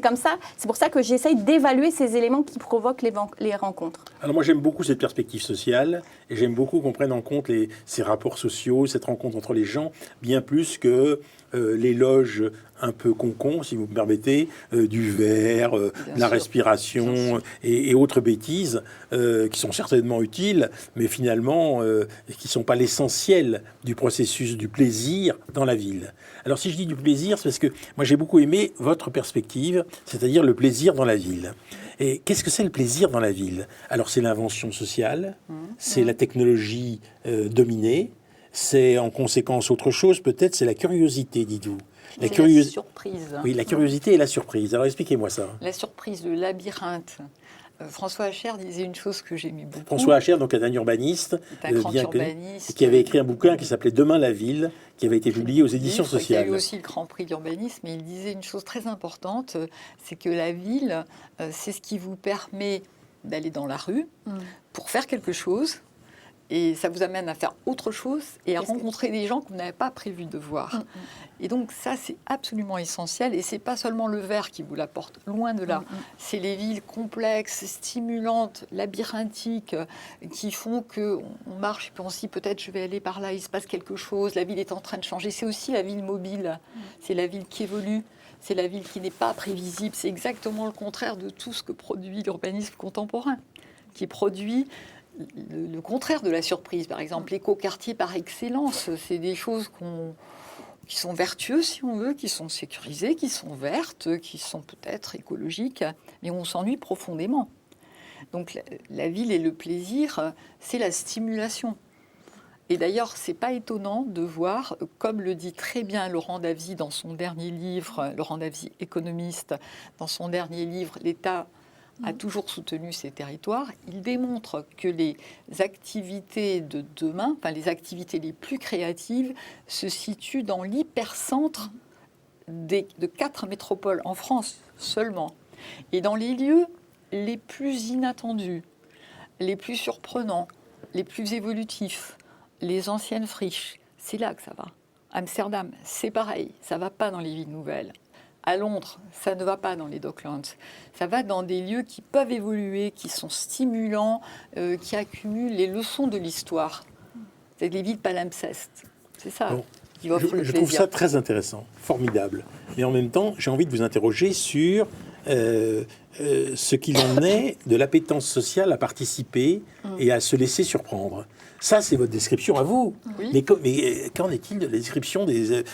Speaker 3: pour ça que j'essaye d'évaluer ces éléments qui provoquent les rencontres.
Speaker 1: Alors moi, j'aime beaucoup cette perspective sociale et j'aime beaucoup qu'on prenne en compte ces rapports sociaux, cette rencontre entre les gens, bien plus que l'éloge un peu concon, si vous me permettez, du verre, de la respiration et autres bêtises qui sont certainement utiles, mais finalement qui ne sont pas l'essentiel du processus du plaisir dans la ville. Alors si je dis du plaisir, c'est parce que moi j'ai beaucoup aimé votre perspective, c'est-à-dire le plaisir dans la ville. Et qu'est-ce que c'est le plaisir dans la ville? Alors c'est l'invention sociale, c'est la technologie dominée, c'est en conséquence autre chose, peut-être c'est la curiosité, dites-vous.
Speaker 4: La surprise.
Speaker 1: Oui, la curiosité et la surprise. Alors expliquez-moi ça.
Speaker 4: La surprise, le labyrinthe. François Hacher disait une chose que j'aimais beaucoup.
Speaker 1: François Hacher, donc un urbaniste,
Speaker 4: un grand urbaniste,
Speaker 1: qui avait écrit un bouquin qui s'appelait Demain la ville, qui avait été publié aux éditions sociales.
Speaker 4: Il y a eu aussi le Grand Prix d'urbanisme, et il disait une chose très importante, c'est que la ville, c'est ce qui vous permet d'aller dans la rue pour faire quelque chose. Et ça vous amène à faire autre chose et à rencontrer des gens que vous n'avez pas prévu de voir. Et donc ça, c'est absolument essentiel. Et c'est pas seulement le vert qui vous l'apporte, loin de là. C'est les villes complexes, stimulantes, labyrinthiques, qui font qu'on marche et puis on se dit peut-être je vais aller par là, il se passe quelque chose, la ville est en train de changer. C'est aussi la ville mobile, c'est la ville qui évolue. C'est la ville qui n'est pas prévisible. C'est exactement le contraire de tout ce que produit l'urbanisme contemporain, qui produit le contraire de la surprise. Par exemple, l'écoquartier par excellence, c'est des choses qui sont vertueuses, si on veut, qui sont sécurisées, qui sont vertes, qui sont peut-être écologiques, mais on s'ennuie profondément. Donc la ville et le plaisir, c'est la stimulation. Et d'ailleurs, c'est pas étonnant de voir, comme le dit très bien Laurent Davy dans son dernier livre, Laurent Davy, économiste, dans son dernier livre, l'État a toujours soutenu ces territoires. Il démontre que les activités de demain, enfin les activités les plus créatives, se situent dans l'hypercentre de 4 métropoles en France seulement. Et dans les lieux les plus inattendus, les plus surprenants, les plus évolutifs, les anciennes friches, c'est là que ça va. Amsterdam, c'est pareil, ça ne va pas dans les villes nouvelles. À Londres, ça ne va pas dans les Docklands. Ça va dans des lieux qui peuvent évoluer, qui sont stimulants, qui accumulent les leçons de l'histoire. C'est les villes palimpsestes. C'est ça qui offre le plaisir.
Speaker 1: Je trouve ça très intéressant, formidable. Mais en même temps, j'ai envie de vous interroger sur ce qu'il en est de l'appétence sociale à participer et à se laisser surprendre. Ça, c'est votre description à vous.
Speaker 4: Oui.
Speaker 1: Mais qu'en est-il de la description du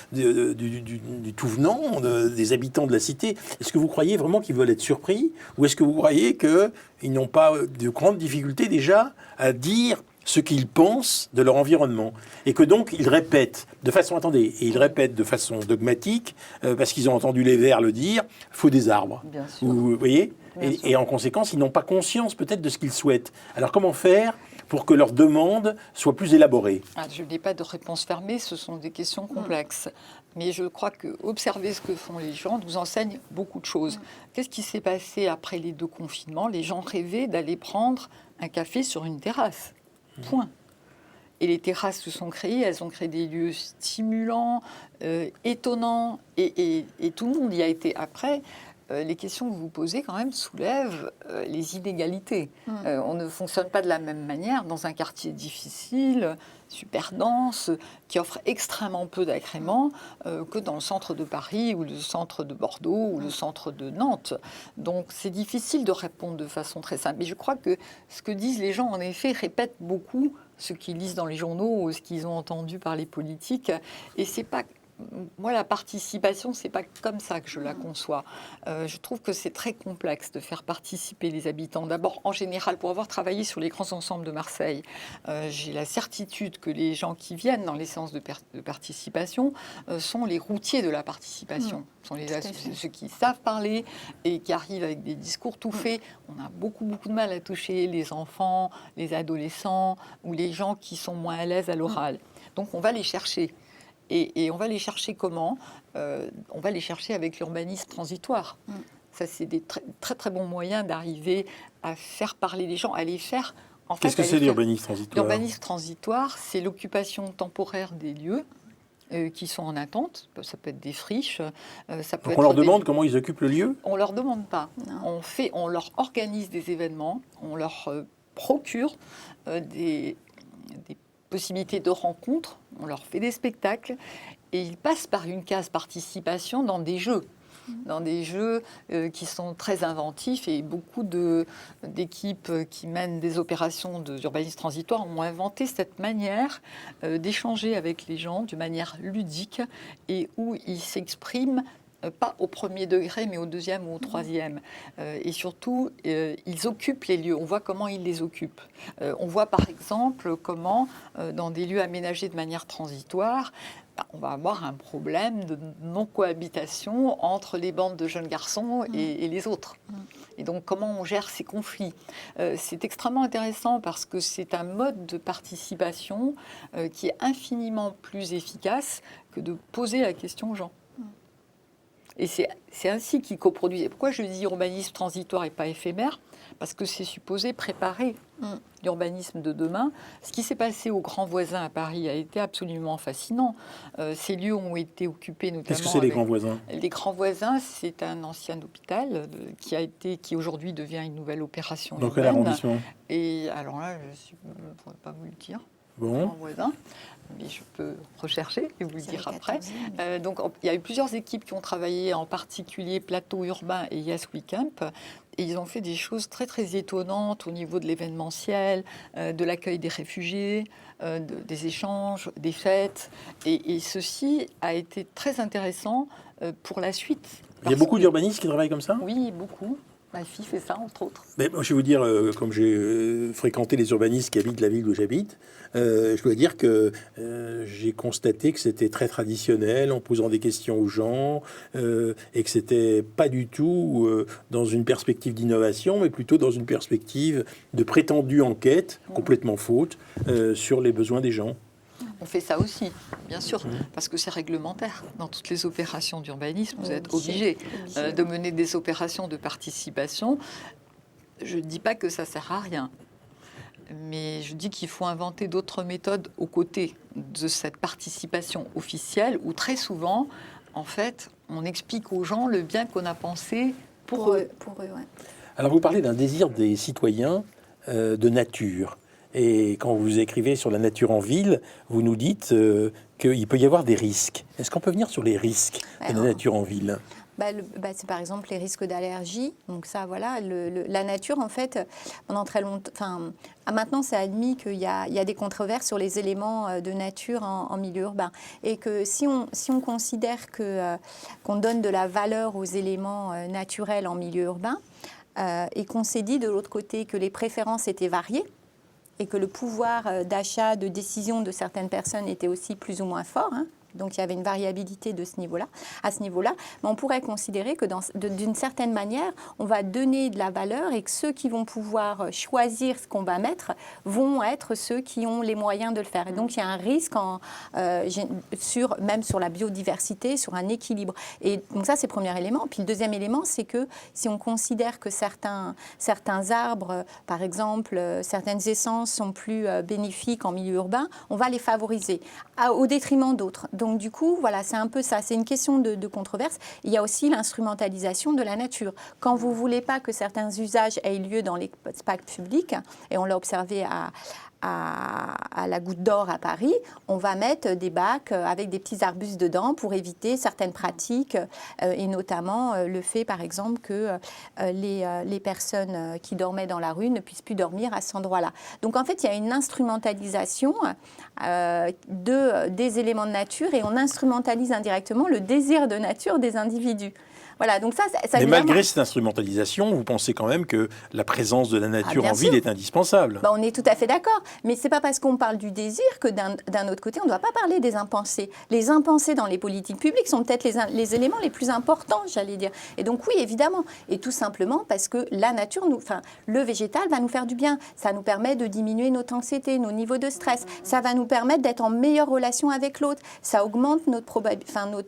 Speaker 1: tout venant, des habitants de la cité? Est-ce que vous croyez vraiment qu'ils veulent être surpris? Ou est-ce que vous croyez qu'ils n'ont pas de grandes difficultés déjà à dire ce qu'ils pensent de leur environnement? Et que donc, ils répètent de façon, de façon dogmatique, parce qu'ils ont entendu les Verts le dire, « faut des arbres ».
Speaker 4: Bien sûr.
Speaker 1: Vous voyez? Et en conséquence, ils n'ont pas conscience peut-être de ce qu'ils souhaitent. Alors comment faire pour que leurs demandes soient plus élaborées?
Speaker 4: Je n'ai pas de réponse fermée, ce sont des questions complexes. Mais je crois que observer ce que font les gens nous enseigne beaucoup de choses. Qu'est-ce qui s'est passé après les 2 confinements? Les gens rêvaient d'aller prendre un café sur une terrasse. Point. Et les terrasses se sont créées, elles ont créé des lieux stimulants, étonnants, et tout le monde y a été après. Les questions que vous posez quand même soulèvent les inégalités. On ne fonctionne pas de la même manière dans un quartier difficile, super dense, qui offre extrêmement peu d'agréments que dans le centre de Paris ou le centre de Bordeaux ou le centre de Nantes. Donc c'est difficile de répondre de façon très simple. Mais je crois que ce que disent les gens, en effet, répètent beaucoup ce qu'ils lisent dans les journaux ou ce qu'ils ont entendu par les politiques. Et c'est pas... Moi, la participation, c'est pas comme ça que je la conçois. Je trouve que c'est très complexe de faire participer les habitants. D'abord, en général, pour avoir travaillé sur les grands ensembles de Marseille, j'ai la certitude que les gens qui viennent dans les séances de participation sont les routiers de la participation. Sont ceux qui savent parler et qui arrivent avec des discours tout faits. On a beaucoup de mal à toucher les enfants, les adolescents ou les gens qui sont moins à l'aise à l'oral. Donc, on va les chercher. Et on va les chercher comment? On va les chercher avec l'urbanisme transitoire. Ça, c'est des très bons moyens d'arriver à faire parler les gens, à les faire...
Speaker 1: Qu'est-ce que c'est l'urbanisme transitoire?
Speaker 4: L'urbanisme transitoire, c'est l'occupation temporaire des lieux qui sont en attente. Ça peut être des friches. Ça peut
Speaker 1: Donc on leur demande comment ils occupent le lieu?
Speaker 4: On leur demande pas. On leur organise des événements, on leur procure des possibilités de rencontres, on leur fait des spectacles et ils passent par une case participation dans des jeux qui sont très inventifs, et beaucoup d'équipes qui mènent des opérations d'urbanisme transitoire ont inventé cette manière d'échanger avec les gens de manière ludique et où ils s'expriment pas au premier degré, mais au deuxième ou au troisième. Et surtout, ils occupent les lieux. On voit comment ils les occupent. On voit par exemple comment, dans des lieux aménagés de manière transitoire, on va avoir un problème de non-cohabitation entre les bandes de jeunes garçons et les autres. Et donc, comment on gère ces conflits? C'est extrêmement intéressant parce que c'est un mode de participation qui est infiniment plus efficace que de poser la question aux gens. Et c'est ainsi qu'ils coproduisent. Et pourquoi je dis urbanisme transitoire et pas éphémère? Parce que c'est supposé préparer l'urbanisme de demain. Ce qui s'est passé aux Grands Voisins à Paris a été absolument fascinant. Ces lieux ont été occupés notamment...
Speaker 1: Qu'est-ce que c'est les Grands Voisins?
Speaker 4: Les Grands Voisins, c'est un ancien hôpital qui aujourd'hui devient une nouvelle opération urbaine.
Speaker 1: Dans quel arrondissement?
Speaker 4: Et alors là, je ne pourrais pas vous le dire.
Speaker 1: Bon.
Speaker 4: Grands Voisins. Mais je peux rechercher et vous le dire après. Donc, il y a eu plusieurs équipes qui ont travaillé, en particulier Plateau Urbain et Yes We Camp. Et ils ont fait des choses très étonnantes au niveau de l'événementiel, de l'accueil des réfugiés, des échanges, des fêtes. Et ceci a été très intéressant pour la suite.
Speaker 1: Il y a beaucoup d'urbanistes qui travaillent comme ça?
Speaker 4: Oui, beaucoup. Ma fille fait ça, entre autres.
Speaker 1: Mais moi, je vais vous dire, comme j'ai fréquenté les urbanistes qui habitent la ville où j'habite, je dois dire que j'ai constaté que c'était très traditionnel, en posant des questions aux gens, et que c'était pas du tout dans une perspective d'innovation, mais plutôt dans une perspective de prétendue enquête, complètement faute, sur les besoins des gens.
Speaker 4: On fait ça aussi, bien sûr, parce que c'est réglementaire. Dans toutes les opérations d'urbanisme, vous êtes obligé de mener des opérations de participation. Je ne dis pas que ça ne sert à rien, mais je dis qu'il faut inventer d'autres méthodes aux côtés de cette participation officielle, où très souvent, en fait, on explique aux gens le bien qu'on a pensé pour eux.
Speaker 1: Alors, vous parlez d'un désir des citoyens de nature. Et quand vous écrivez sur la nature en ville, vous nous dites qu'il peut y avoir des risques. Est-ce qu'on peut venir sur les risques de la nature en ville?
Speaker 3: C'est par exemple les risques d'allergie. Donc ça, voilà, la nature, en fait, pendant très longtemps... Maintenant, c'est admis qu'il y a des controverses sur les éléments de nature en milieu urbain. Et que si on considère qu'on donne de la valeur aux éléments naturels en milieu urbain, et qu'on s'est dit de l'autre côté que les préférences étaient variées, et que le pouvoir d'achat, de décision de certaines personnes était aussi plus ou moins fort, hein. Donc il y avait une variabilité à ce niveau-là, mais on pourrait considérer que d'une certaine manière, on va donner de la valeur et que ceux qui vont pouvoir choisir ce qu'on va mettre vont être ceux qui ont les moyens de le faire. Et donc il y a un risque même sur la biodiversité, sur un équilibre. Et donc ça, c'est le premier élément. Puis le deuxième élément, c'est que si on considère que certains arbres, par exemple, certaines essences sont plus bénéfiques en milieu urbain, on va les favoriser au détriment d'autres. Donc du coup, voilà, c'est un peu ça. C'est une question de controverse. Il y a aussi l'instrumentalisation de la nature. Quand vous ne voulez pas que certains usages aient lieu dans l'espace public, et on l'a observé à la Goutte d'Or à Paris, on va mettre des bacs avec des petits arbustes dedans pour éviter certaines pratiques, et notamment le fait, par exemple, que les personnes qui dormaient dans la rue ne puissent plus dormir à cet endroit-là. Donc, en fait, il y a une instrumentalisation des éléments de nature et on instrumentalise indirectement le désir de nature des individus. Voilà, donc ça
Speaker 1: mais malgré cette instrumentalisation, vous pensez quand même que la présence de la nature en ville est indispensable.
Speaker 3: On est tout à fait d'accord. Mais ce n'est pas parce qu'on parle du désir que d'un autre côté, on ne doit pas parler des impensés. Les impensés dans les politiques publiques sont peut-être les éléments les plus importants, j'allais dire. Et donc oui, évidemment. Et tout simplement parce que la nature, le végétal va nous faire du bien. Ça nous permet de diminuer notre anxiété, nos niveaux de stress. Ça va nous permettre d'être en meilleure relation avec l'autre. Ça augmente notre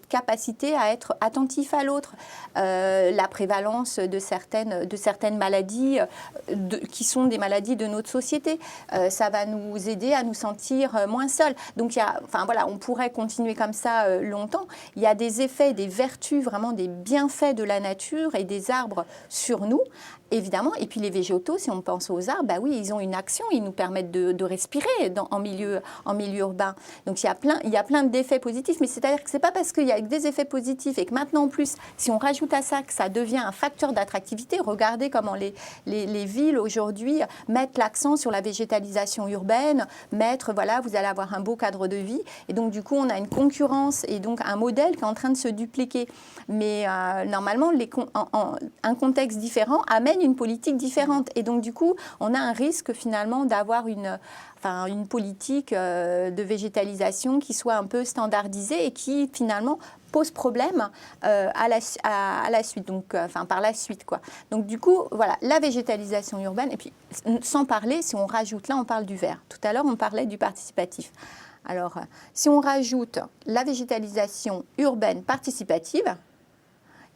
Speaker 3: capacité à être attentif à l'autre. La prévalence de certaines maladies qui sont des maladies de notre société. Ça va nous aider à nous sentir moins seuls. Donc, on pourrait continuer comme ça longtemps. Il y a des effets, des vertus, vraiment des bienfaits de la nature et des arbres sur nous. Évidemment, et puis les végétaux, si on pense aux arbres, oui, ils ont une action, ils nous permettent de respirer en milieu urbain. Donc il y a plein d'effets positifs, mais c'est-à-dire que c'est pas parce qu'il y a des effets positifs et que maintenant en plus, si on rajoute à ça que ça devient un facteur d'attractivité, regardez comment les villes aujourd'hui mettent l'accent sur la végétalisation urbaine, vous allez avoir un beau cadre de vie, et donc du coup on a une concurrence et donc un modèle qui est en train de se dupliquer. Mais normalement, un contexte différent amène une politique différente. Et donc, du coup, on a un risque finalement d'avoir une politique de végétalisation qui soit un peu standardisée et qui finalement pose problème à la suite, donc par la suite, quoi. Donc du coup, voilà, la végétalisation urbaine, et puis sans parler, si on rajoute, là on parle du vert. Tout à l'heure, on parlait du participatif. Alors, si on rajoute la végétalisation urbaine participative,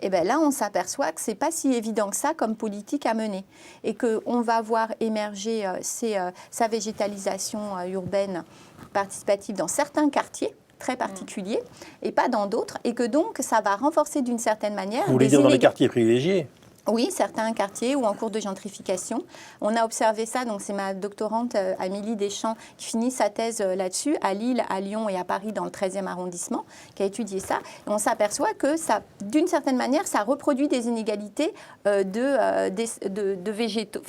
Speaker 3: et bien là, on s'aperçoit que ce n'est pas si évident que ça comme politique à mener. Et qu'on va voir émerger sa végétalisation urbaine participative dans certains quartiers très particuliers et pas dans d'autres. Et que donc, ça va renforcer d'une certaine manière...
Speaker 1: Vous voulez dire dans les quartiers privilégiés ?
Speaker 3: Oui, certains quartiers ou en cours de gentrification. On a observé ça, donc c'est ma doctorante Amélie Deschamps qui finit sa thèse là-dessus, à Lille, à Lyon et à Paris dans le 13e arrondissement, qui a étudié ça. Et on s'aperçoit que ça, d'une certaine manière, ça reproduit des inégalités de végétaux,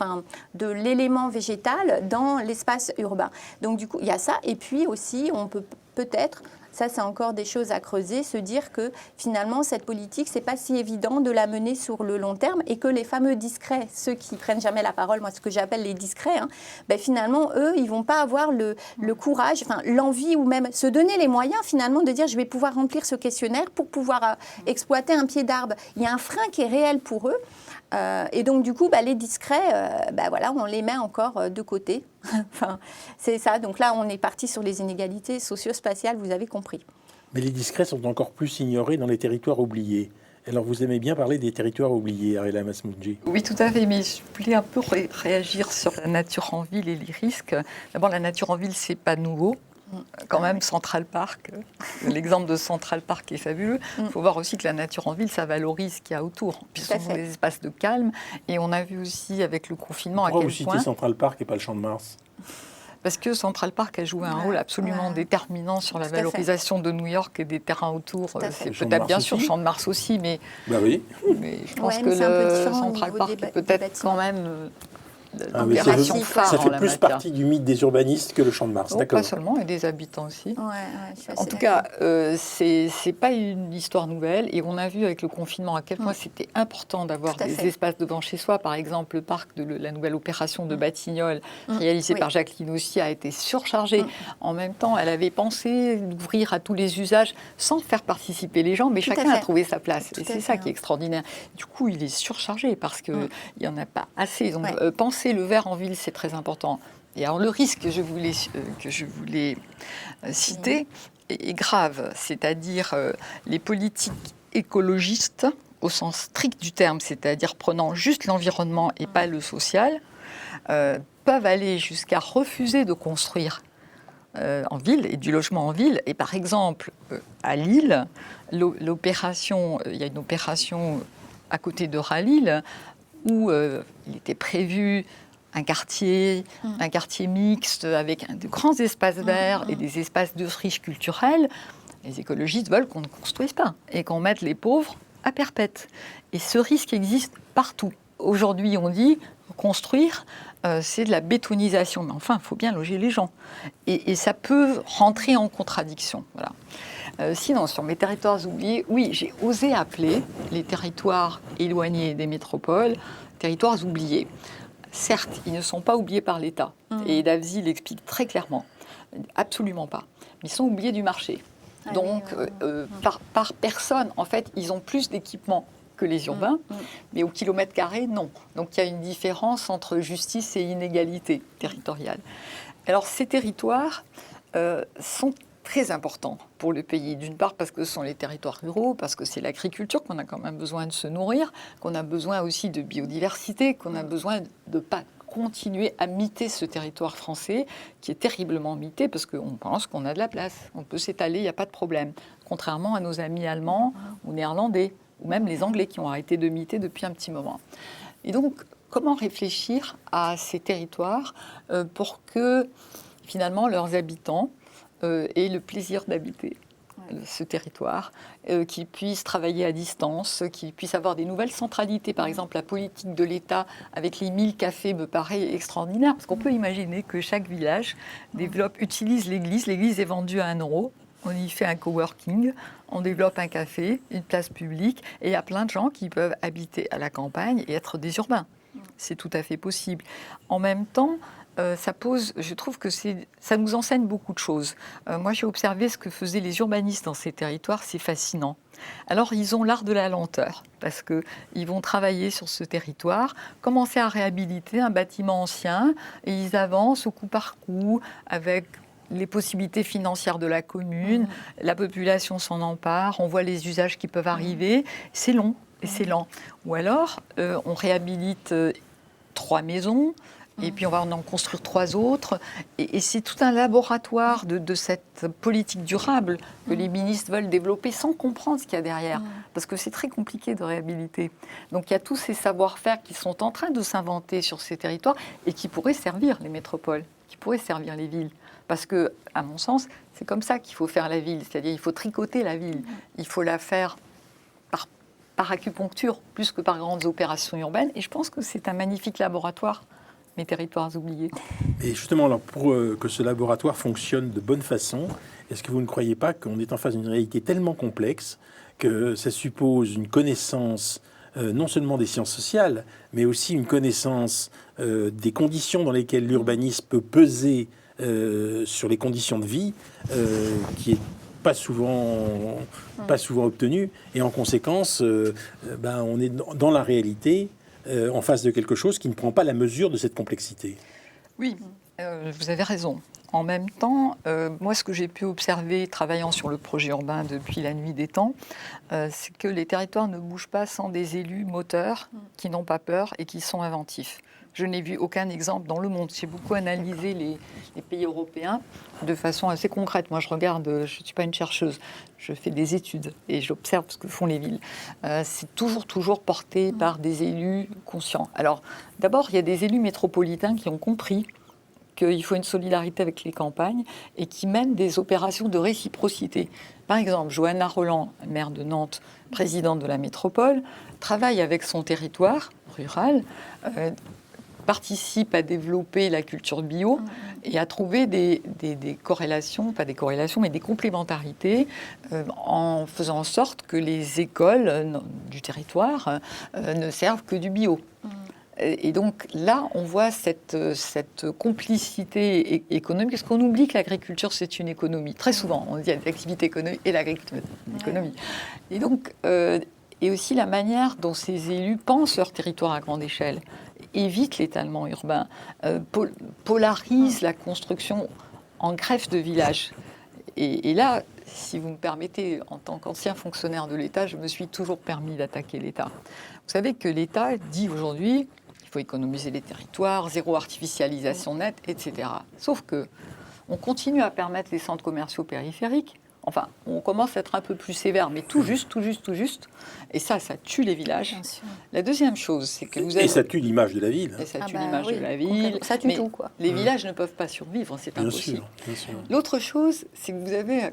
Speaker 3: de l'élément végétal dans l'espace urbain. Donc du coup, il y a ça. Et puis aussi, on peut peut-être... Ça, c'est encore des choses à creuser, se dire que finalement, cette politique, c'est pas si évident de la mener sur le long terme et que les fameux discrets, ceux qui prennent jamais la parole, moi, ce que j'appelle les discrets, finalement, eux, ils vont pas avoir le courage, l'envie ou même se donner les moyens, finalement, de dire je vais pouvoir remplir ce questionnaire pour pouvoir exploiter un pied d'arbre. Il y a un frein qui est réel pour eux. Et donc, du coup, les discrets, on les met encore de côté. C'est ça. Donc là, on est parti sur les inégalités socio-spatiales, vous avez compris.
Speaker 1: Mais les discrets sont encore plus ignorés dans les territoires oubliés. Alors, vous aimez bien parler des territoires oubliés, Arella Masmoudji.
Speaker 4: Oui, tout à fait, mais je voulais un peu réagir sur la nature en ville et les risques. D'abord, la nature en ville, c'est pas nouveau. Quand même, Central Park, l'exemple de Central Park est fabuleux. Il faut voir aussi que la nature en ville, ça valorise ce qu'il y a autour. Puis ce sont des espaces de calme. Et on a vu aussi avec le confinement
Speaker 1: Pourquoi
Speaker 4: à quel
Speaker 1: vous
Speaker 4: point...
Speaker 1: citez Central Park et pas le Champ de Mars ?
Speaker 4: Parce que Central Park a joué un rôle absolument déterminant sur la valorisation de New York et des terrains autour. C'est peut-être bien sûr Champ de Mars aussi, mais,
Speaker 1: oui.
Speaker 4: mais je pense que le Central Park est peut-être quand même
Speaker 3: l'opération phare.
Speaker 1: Ça fait plus partie du mythe des urbanistes que le Champ de Mars, d'accord.
Speaker 4: Pas seulement, et des habitants aussi.
Speaker 3: Ouais,
Speaker 4: en tout cas, c'est pas une histoire nouvelle, et on a vu avec le confinement à quel point c'était important d'avoir des espaces devant chez soi. Par exemple, le parc de la nouvelle opération de Batignolles, réalisé par Jacqueline aussi, a été surchargé. En même temps, elle avait pensé d'ouvrir à tous les usages sans faire participer les gens, mais chacun a trouvé sa place. Et c'est ça qui est extraordinaire. Du coup, il est surchargé parce qu'il n'y en a pas assez. Donc, penser le vert en ville, c'est très important. Et alors, le risque que je voulais citer est grave, c'est-à-dire les politiques écologistes, au sens strict du terme, c'est-à-dire prenant juste l'environnement et pas le social, peuvent aller jusqu'à refuser de construire en ville et du logement en ville. Et par exemple, à Lille, il y a une opération à côté de Rallille où il était prévu un quartier mixte avec de grands espaces verts et des espaces de friches culturelles. Les écologistes veulent qu'on ne construise pas et qu'on mette les pauvres à perpète. Et ce risque existe partout. Aujourd'hui, on dit construire, c'est de la bétonisation. Mais enfin, il faut bien loger les gens. Et ça peut rentrer en contradiction. Voilà. Sinon, sur mes territoires oubliés, oui, j'ai osé appeler les territoires éloignés des métropoles territoires oubliés. Certes, ils ne sont pas oubliés par l'État. Et Davzy l'explique très clairement. Absolument pas. Mais ils sont oubliés du marché. Donc, par personne, en fait, ils ont plus d'équipements que les urbains, mais au kilomètre carré, non. Donc, il y a une différence entre justice et inégalité territoriale. Alors, ces territoires sont très importants pour le pays. D'une part parce que ce sont les territoires ruraux, parce que c'est l'agriculture qu'on a quand même besoin de se nourrir, qu'on a besoin aussi de biodiversité, qu'on a besoin de ne pas continuer à miter ce territoire français qui est terriblement mité parce qu'on pense qu'on a de la place. On peut s'étaler, il n'y a pas de problème. Contrairement à nos amis allemands ou néerlandais, ou même les Anglais qui ont arrêté de miter depuis un petit moment. Et donc, comment réfléchir à ces territoires pour que finalement leurs habitants aient le plaisir d'habiter ce territoire, qu'ils puissent travailler à distance, qu'ils puissent avoir des nouvelles centralités. Par exemple, la politique de l'État avec les 1000 cafés me paraît extraordinaire, parce qu'on peut imaginer que chaque village utilise l'église. L'église est vendue à 1 €. On y fait un coworking, on développe un café, une place publique, et il y a plein de gens qui peuvent habiter à la campagne et être des urbains. C'est tout à fait possible. En même temps, je trouve que ça nous enseigne beaucoup de choses. Moi, j'ai observé ce que faisaient les urbanistes dans ces territoires, c'est fascinant. Alors, ils ont l'art de la lenteur, parce qu'ils vont travailler sur ce territoire, commencer à réhabiliter un bâtiment ancien, et ils avancent au coup par coup avec les possibilités financières de la commune, la population s'en empare, on voit les usages qui peuvent arriver, c'est long et c'est lent. Ou alors, on réhabilite 3 maisons, et puis on va en construire 3 autres. Et c'est tout un laboratoire de cette politique durable que les ministres veulent développer sans comprendre ce qu'il y a derrière. Parce que c'est très compliqué de réhabiliter. Donc il y a tous ces savoir-faire qui sont en train de s'inventer sur ces territoires et qui pourraient servir les métropoles, qui pourraient servir les villes. Parce que, à mon sens, c'est comme ça qu'il faut faire la ville. C'est-à-dire qu'il faut tricoter la ville. Il faut la faire par acupuncture plus que par grandes opérations urbaines. Et je pense que c'est un magnifique laboratoire, mes territoires oubliés.
Speaker 1: Et justement, alors, pour que ce laboratoire fonctionne de bonne façon, est-ce que vous ne croyez pas qu'on est en face d'une réalité tellement complexe que ça suppose une connaissance non seulement des sciences sociales, mais aussi une connaissance des conditions dans lesquelles l'urbanisme peut peser sur les conditions de vie, qui est pas souvent obtenue, et en conséquence, on est dans la réalité en face de quelque chose qui ne prend pas la mesure de cette complexité.
Speaker 4: Oui, vous avez raison. En même temps, moi, ce que j'ai pu observer, travaillant sur le projet urbain depuis la nuit des temps, c'est que les territoires ne bougent pas sans des élus moteurs qui n'ont pas peur et qui sont inventifs. Je n'ai vu aucun exemple dans le monde. J'ai beaucoup analysé les pays européens de façon assez concrète. Moi, je regarde, je ne suis pas une chercheuse, je fais des études et j'observe ce que font les villes. C'est toujours porté par des élus conscients. Alors, d'abord, il y a des élus métropolitains qui ont compris qu'il faut une solidarité avec les campagnes et qui mène des opérations de réciprocité. Par exemple, Johanna Roland, maire de Nantes, présidente de la métropole, travaille avec son territoire rural, participe à développer la culture bio et à trouver des corrélations, pas des corrélations, mais des complémentarités en faisant en sorte que les écoles du territoire ne servent que du bio. Et donc là, on voit cette complicité économique, parce qu'on oublie que l'agriculture, c'est une économie. Très souvent, on dit l'activité économique et l'agriculture, une économie. Et donc, et aussi la manière dont ces élus pensent leur territoire à grande échelle, évitent l'étalement urbain, polarisent la construction en greffe de village. Et là, si vous me permettez, en tant qu'ancien fonctionnaire de l'État, je me suis toujours permis d'attaquer l'État. Vous savez que l'État dit aujourd'hui qu'il faut économiser les territoires, zéro artificialisation nette, etc. Sauf que on continue à permettre les centres commerciaux périphériques. Enfin, on commence à être un peu plus sévère, mais tout juste. Et ça tue les villages.
Speaker 3: Bien sûr.
Speaker 4: La deuxième chose, c'est que vous avez...
Speaker 1: Et ça tue l'image de la ville.
Speaker 4: Et ça tue
Speaker 3: Ah bah
Speaker 4: l'image
Speaker 3: oui,
Speaker 4: de la ville.
Speaker 3: ça tue
Speaker 4: mais
Speaker 3: tout, quoi.
Speaker 4: Les villages ne peuvent pas survivre, c'est
Speaker 1: Bien
Speaker 4: impossible.
Speaker 1: sûr, bien sûr.
Speaker 4: L'autre chose, c'est que vous avez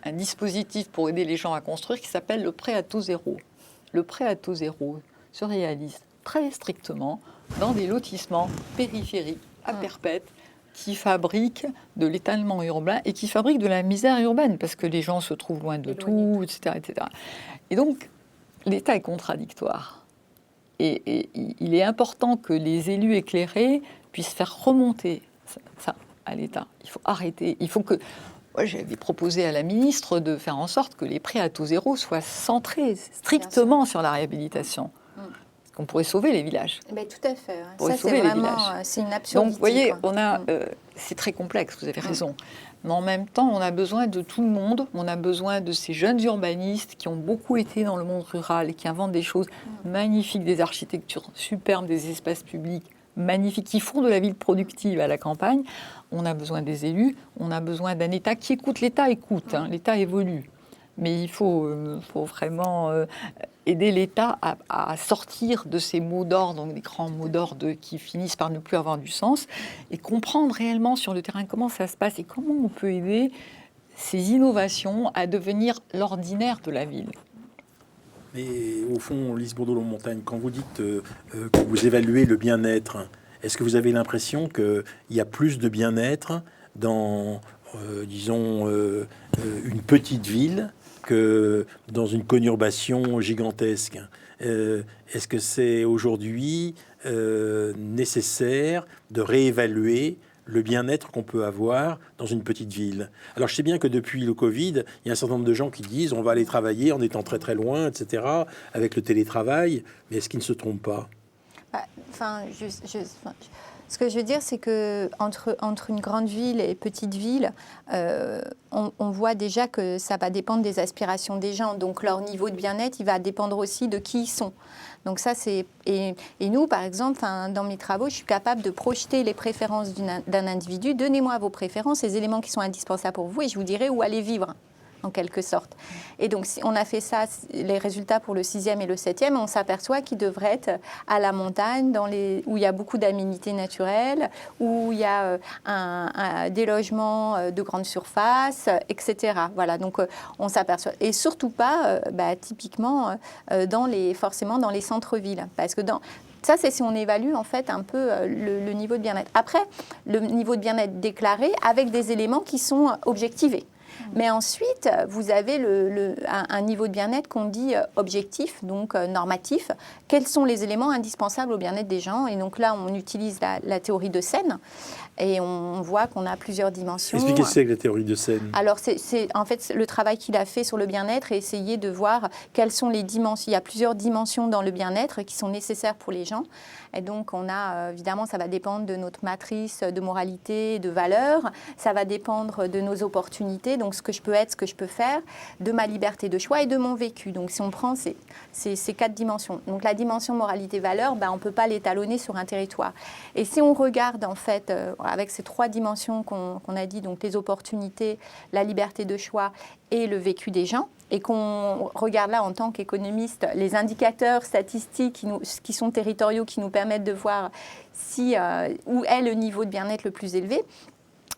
Speaker 4: un dispositif pour aider les gens à construire qui s'appelle le prêt à taux zéro. Le prêt à taux zéro se réalise très strictement dans des lotissements périphériques à perpète qui fabriquent de l'étalement urbain et qui fabriquent de la misère urbaine parce que les gens se trouvent loin de tout, etc., etc. Et donc, l'État est contradictoire. Et il est important que les élus éclairés puissent faire remonter ça à l'État. Il faut arrêter. Il faut que... Moi, j'avais proposé à la ministre de faire en sorte que les prêts à taux zéro soient centrés strictement sur la réhabilitation. Qu'on pourrait sauver les villages.
Speaker 3: Mais tout à fait.
Speaker 4: Pour
Speaker 3: Ça,
Speaker 4: sauver
Speaker 3: c'est
Speaker 4: les
Speaker 3: vraiment,
Speaker 4: villages.
Speaker 3: c'est une absurdité.
Speaker 4: Donc, vous voyez,
Speaker 3: quoi.
Speaker 4: on a, c'est très complexe, vous avez raison. Mais en même temps, on a besoin de tout le monde. On a besoin de ces jeunes urbanistes qui ont beaucoup été dans le monde rural et qui inventent des choses magnifiques, des architectures superbes, des espaces publics magnifiques, qui font de la ville productive à la campagne. On a besoin des élus. On a besoin d'un État qui écoute. L'État écoute, hein, l'État évolue. Mais il faut vraiment aider l'État à sortir de ces mots d'ordre, donc des grands mots d'ordre qui finissent par ne plus avoir du sens, et comprendre réellement sur le terrain comment ça se passe et comment on peut aider ces innovations à devenir l'ordinaire de la ville.
Speaker 1: Mais au fond, Lise Bourdelot-Montagne, quand vous dites que vous évaluez le bien-être, est-ce que vous avez l'impression qu'il y a plus de bien-être dans, disons, une petite ville que dans une conurbation gigantesque? Est-ce que c'est aujourd'hui nécessaire de réévaluer le bien-être qu'on peut avoir dans une petite ville? Alors je sais bien que depuis le Covid, il y a un certain nombre de gens qui disent on va aller travailler en étant très très loin, etc., avec le télétravail, mais est-ce qu'ils ne se trompent pas?
Speaker 3: Ce que je veux dire, c'est que entre une grande ville et petite ville, on voit déjà que ça va dépendre des aspirations des gens. Donc leur niveau de bien-être, il va dépendre aussi de qui ils sont. Donc ça, c'est... Et nous, par exemple, dans mes travaux, je suis capable de projeter les préférences d'un individu. Donnez-moi vos préférences, les éléments qui sont indispensables pour vous, et je vous dirai où aller vivre, en quelque sorte. Et donc, si on a fait ça, les résultats pour le 6e et le 7e, on s'aperçoit qu'ils devraient être à la montagne, où il y a beaucoup d'aménités naturelles, où il y a des logements de grande surface, etc. Voilà, donc on s'aperçoit. Et surtout pas, typiquement, forcément dans les centres-villes. Parce que ça, c'est si on évalue en fait un peu le niveau de bien-être. Après, le niveau de bien-être déclaré avec des éléments qui sont objectivés. Mais ensuite, vous avez un niveau de bien-être qu'on dit objectif, donc normatif. Quels sont les éléments indispensables au bien-être des gens? Et donc là, on utilise la théorie de Sen et on voit qu'on a plusieurs dimensions.
Speaker 1: Expliquez ce que c'est que la théorie de Sen.
Speaker 3: Alors, c'est en fait le travail qu'il a fait sur le bien-être et essayer de voir quelles sont les dimensions. Il y a plusieurs dimensions dans le bien-être qui sont nécessaires pour les gens. Et donc, on a, évidemment, ça va dépendre de notre matrice de moralité, de valeurs. Ça va dépendre de nos opportunités, donc ce que je peux être, ce que je peux faire, de ma liberté de choix et de mon vécu. Donc, si on prend ces 4 dimensions. Donc, la dimension moralité-valeur, on ne peut pas l'étalonner sur un territoire. Et si on regarde, en fait, avec ces 3 dimensions qu'on a dit, donc les opportunités, la liberté de choix et le vécu des gens, et qu'on regarde là en tant qu'économiste les indicateurs statistiques qui sont territoriaux, qui nous permettent de voir où est le niveau de bien-être le plus élevé,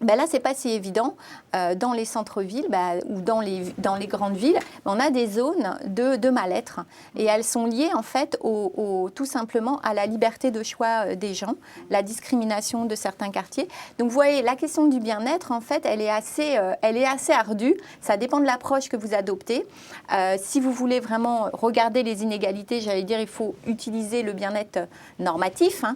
Speaker 3: ben là, ce n'est pas si évident. Dans les centres-villes ou dans les grandes villes, on a des zones de mal-être. Et elles sont liées, en fait, tout simplement à la liberté de choix des gens, la discrimination de certains quartiers. Donc, vous voyez, la question du bien-être, en fait, elle est assez ardue. Ça dépend de l'approche que vous adoptez. Si vous voulez vraiment regarder les inégalités, j'allais dire, il faut utiliser le bien-être normatif. Hein.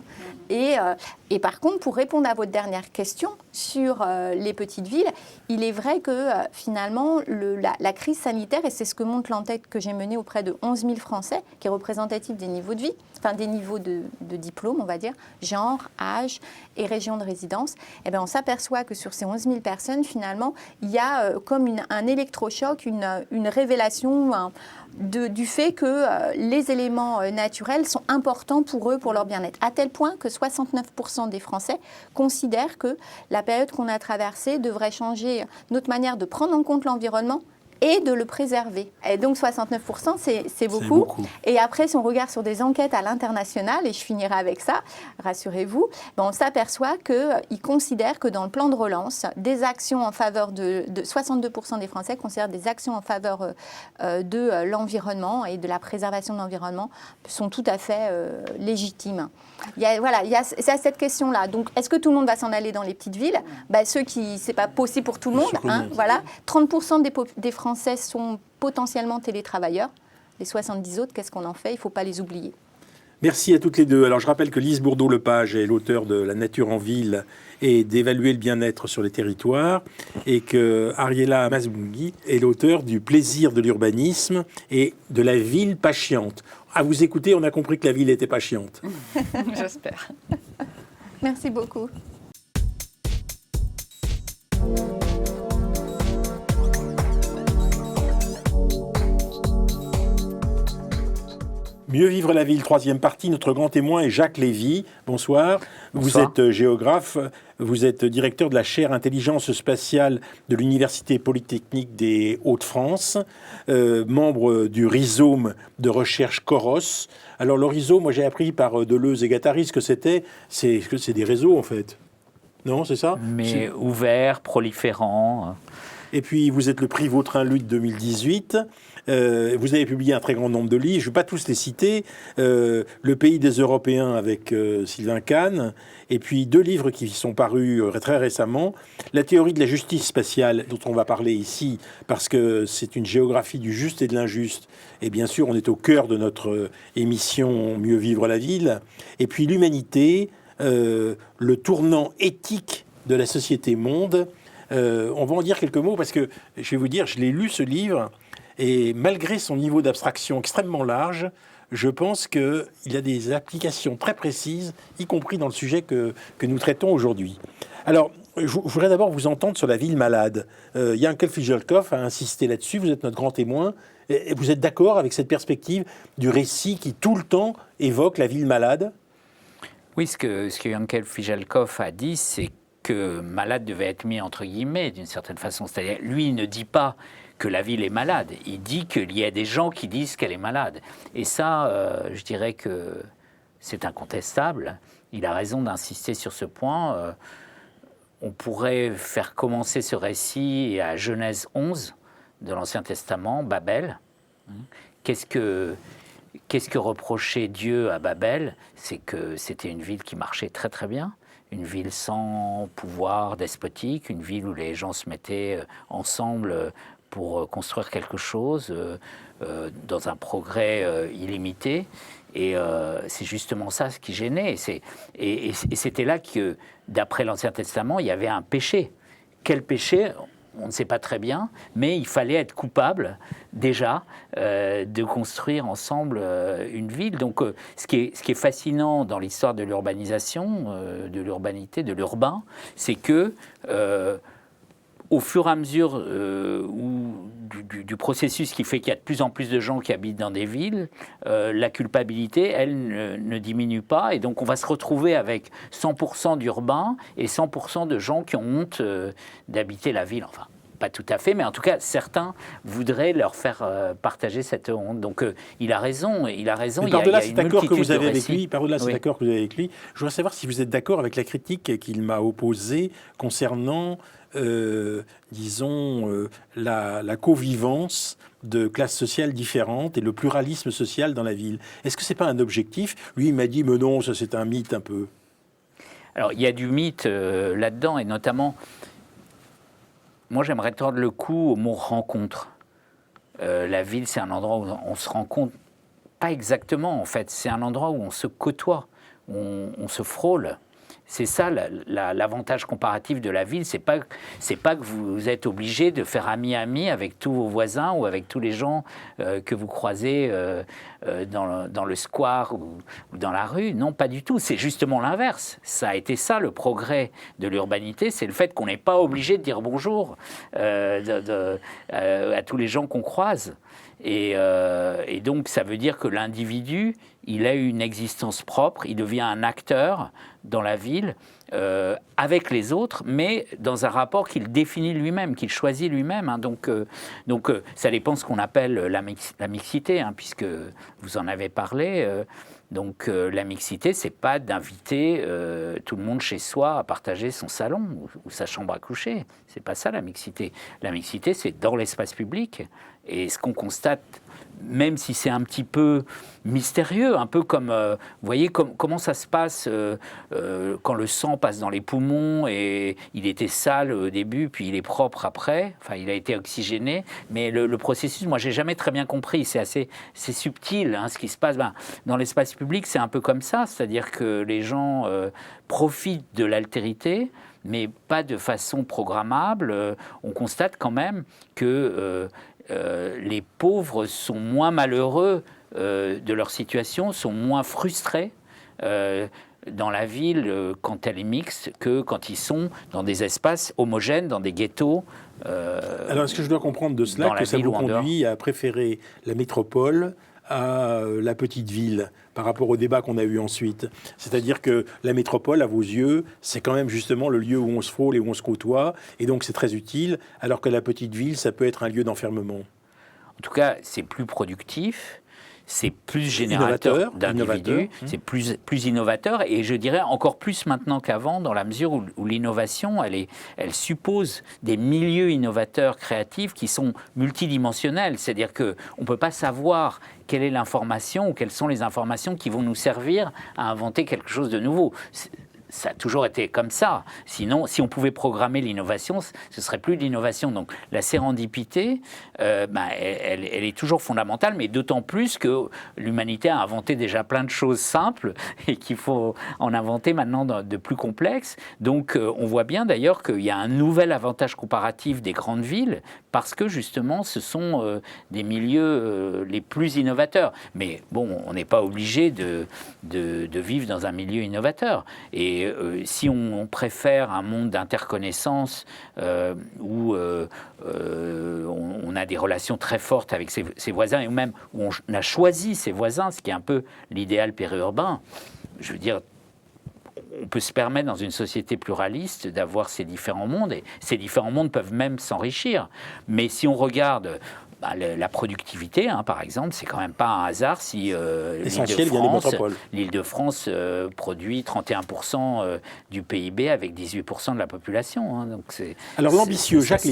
Speaker 3: Et par contre, pour répondre à votre dernière question sur les petites villes, il est vrai que finalement, la crise sanitaire, et c'est ce que montre l'enquête que j'ai menée auprès de 11 000 Français, qui est représentative des niveaux de vie, enfin des niveaux de diplôme, on va dire, genre, âge et région de résidence, eh bien, on s'aperçoit que sur ces 11 000 personnes, finalement, il y a comme un électrochoc, une révélation du fait que les éléments naturels sont importants pour eux, pour leur bien-être. À tel point que 69% des Français considèrent que la période qu'on a traversée devrait changer notre manière de prendre en compte l'environnement et de le préserver. Et donc 69%, c'est beaucoup. Et après, si on regarde sur des enquêtes à l'international, et je finirai avec ça, rassurez-vous, on s'aperçoit qu'ils considèrent que dans le plan de relance, des actions en faveur de 62% des Français considèrent des actions en faveur de l'environnement et de la préservation de l'environnement sont tout à fait légitimes. C'est à cette question-là. Donc, est-ce que tout le monde va s'en aller dans les petites villes ? Ceux qui, c'est pas possible pour tout le monde. Hein, voilà. 30% des Français sont potentiellement télétravailleurs. Les 70 autres, qu'est-ce qu'on en fait ? Il ne faut pas les oublier.
Speaker 1: Merci à toutes les deux. Alors, je rappelle que Lise Bourdeau-Lepage est l'auteur de La nature en ville et d'évaluer le bien-être sur les territoires, et que Ariela Masboungui est l'auteur du plaisir de l'urbanisme et de la ville pas chiante. À vous écouter, on a compris que la ville n'était pas chiante.
Speaker 4: J'espère.
Speaker 3: Merci beaucoup.
Speaker 1: Mieux vivre la ville, troisième partie. Notre grand témoin est Jacques Lévy. Bonsoir. Vous êtes géographe, vous êtes directeur de la chaire intelligence spatiale de l'Université Polytechnique des Hauts-de-France, membre du rhizome de recherche Coros. Alors le rhizome, moi j'ai appris par Deleuze et Guattari ce que c'était. C'est des réseaux en fait. Non, c'est ça ?
Speaker 5: Mais ouverts, proliférants.
Speaker 1: Et puis vous êtes le prix Vautrin-Lud 2018. Vous avez publié un très grand nombre de livres, je ne vais pas tous les citer. Le pays des Européens avec Sylvain Kahn, et puis 2 livres qui sont parus très récemment. La théorie de la justice spatiale, dont on va parler ici, parce que c'est une géographie du juste et de l'injuste. Et bien sûr, on est au cœur de notre émission Mieux vivre la ville. Et puis l'humanité, le tournant éthique de la société monde. On va en dire quelques mots, parce que je vais vous dire, je l'ai lu ce livre. Et malgré son niveau d'abstraction extrêmement large, je pense qu'il y a des applications très précises, y compris dans le sujet que nous traitons aujourd'hui. Alors, je voudrais d'abord vous entendre sur la ville malade. Yankel Fijalkov a insisté là-dessus, vous êtes notre grand témoin. Et vous êtes d'accord avec cette perspective du récit qui, tout le temps, évoque la ville malade ?
Speaker 5: Oui, ce que Yankel Fijalkov a dit, c'est que malade devait être mis entre guillemets, d'une certaine façon. C'est-à-dire, lui, il ne dit pas que la ville est malade. Il dit qu'il y a des gens qui disent qu'elle est malade. Et ça, je dirais que c'est incontestable. Il a raison d'insister sur ce point. On pourrait faire commencer ce récit à Genèse 11 de l'Ancien Testament, Babel. Qu'est-ce que reprochait Dieu à Babel ? C'est que c'était une ville qui marchait très très bien. Une ville sans pouvoir despotique, une ville où les gens se mettaient ensemble pour construire quelque chose dans un progrès illimité. Et c'est justement ça ce qui gênait. Et c'était là que, d'après l'Ancien Testament, il y avait un péché. Quel péché ? On ne sait pas très bien, mais il fallait être coupable déjà de construire ensemble une ville. Donc ce qui est fascinant dans l'histoire de l'urbanisation, de l'urbanité, de l'urbain, c'est que au fur et à mesure du processus qui fait qu'il y a de plus en plus de gens qui habitent dans des villes, la culpabilité, elle, ne diminue pas. Et donc, on va se retrouver avec 100% d'urbains et 100% de gens qui ont honte d'habiter la ville. Enfin, pas tout à fait, mais en tout cas, certains voudraient leur faire partager cette honte. Donc, il a raison.
Speaker 1: Mais par-delà cet accord que vous avez avec lui,
Speaker 5: Oui.
Speaker 1: accord que vous avez avec lui, je voudrais savoir si vous êtes d'accord avec la critique qu'il m'a opposée concernant, la covivence de classes sociales différentes et le pluralisme social dans la ville. Est-ce que c'est pas un objectif? Lui, il m'a dit, mais non, ça c'est un mythe un peu.
Speaker 5: Alors, il y a du mythe là-dedans, et notamment, moi, j'aimerais tordre le cou au mot rencontre. La ville, c'est un endroit où on se rencontre, pas exactement en fait, c'est un endroit où on se côtoie, où on se frôle. C'est ça l'avantage comparatif de la ville, c'est pas que vous êtes obligé de faire ami-ami avec tous vos voisins ou avec tous les gens que vous croisez dans le square ou dans la rue. Non, pas du tout, c'est justement l'inverse. Ça a été ça le progrès de l'urbanité, c'est le fait qu'on n'est pas obligé de dire bonjour à tous les gens qu'on croise. Et donc, ça veut dire que l'individu, il a une existence propre, il devient un acteur dans la ville, avec les autres, mais dans un rapport qu'il définit lui-même, qu'il choisit lui-même. Hein. Donc, ça dépend de ce qu'on appelle la mixité, hein, puisque vous en avez parlé. La mixité, c'est pas d'inviter tout le monde chez soi à partager son salon ou sa chambre à coucher. C'est pas ça la mixité. La mixité, c'est dans l'espace public. Et ce qu'on constate, même si c'est un petit peu mystérieux, un peu comme, vous voyez comment ça se passe quand le sang passe dans les poumons et il était sale au début, puis il est propre après, enfin il a été oxygéné, mais le processus, moi j'ai jamais très bien compris, c'est subtil hein, ce qui se passe. Dans l'espace public, c'est un peu comme ça, c'est-à-dire que les gens profitent de l'altérité, mais pas de façon programmable. On constate quand même que les pauvres sont moins malheureux de leur situation, sont moins frustrés dans la ville quand elle est mixte que quand ils sont dans des espaces homogènes, dans des ghettos.
Speaker 1: Alors, est-ce que je dois comprendre de cela que ça vous conduit à préférer la métropole à la petite ville par rapport au débat qu'on a eu ensuite? C'est-à-dire que la métropole, à vos yeux, c'est quand même justement le lieu où on se frôle et où on se côtoie, et donc c'est très utile, alors que la petite ville, ça peut être un lieu d'enfermement.
Speaker 5: En tout cas, c'est plus productif, c'est plus générateur d'individus, c'est plus innovateur, et je dirais encore plus maintenant qu'avant, dans la mesure où l'innovation, elle suppose des milieux innovateurs créatifs qui sont multidimensionnels, c'est-à-dire qu'on ne peut pas savoir quelle est l'information ou quelles sont les informations qui vont nous servir à inventer quelque chose de nouveau. Ça a toujours été comme ça. Sinon, si on pouvait programmer l'innovation, ce serait plus de l'innovation. Donc, la sérendipité, elle est toujours fondamentale, mais d'autant plus que l'humanité a inventé déjà plein de choses simples et qu'il faut en inventer maintenant de plus complexes. Donc, on voit bien d'ailleurs qu'il y a un nouvel avantage comparatif des grandes villes parce que justement, ce sont des milieux les plus innovateurs. Mais bon, on n'est pas obligé de vivre dans un milieu innovateur. Et si on préfère un monde d'interconnaissance où on a des relations très fortes avec ses voisins, et même où on a choisi ses voisins, ce qui est un peu l'idéal périurbain, je veux dire, on peut se permettre dans une société pluraliste d'avoir ces différents mondes, et ces différents mondes peuvent même s'enrichir. Mais si on regarde la productivité, hein, par exemple, c'est quand même pas un hasard si l'Île-de-France produit 31% du PIB avec 18% de la population. Hein, donc
Speaker 1: alors l'ambitieux Jacques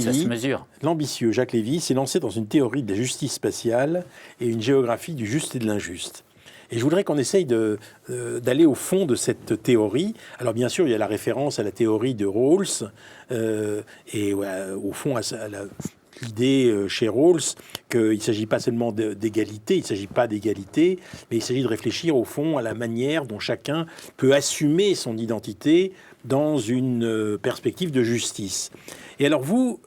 Speaker 1: Lévy s'est lancé dans une théorie de la justice spatiale et une géographie du juste et de l'injuste. Et je voudrais qu'on essaye d'aller au fond de cette théorie. Alors bien sûr, il y a la référence à la théorie de Rawls au fond à l'idée chez Rawls qu'il ne s'agit pas seulement d'égalité, il ne s'agit pas d'égalité, mais il s'agit de réfléchir au fond à la manière dont chacun peut assumer son identité dans une perspective de justice. Et alors vous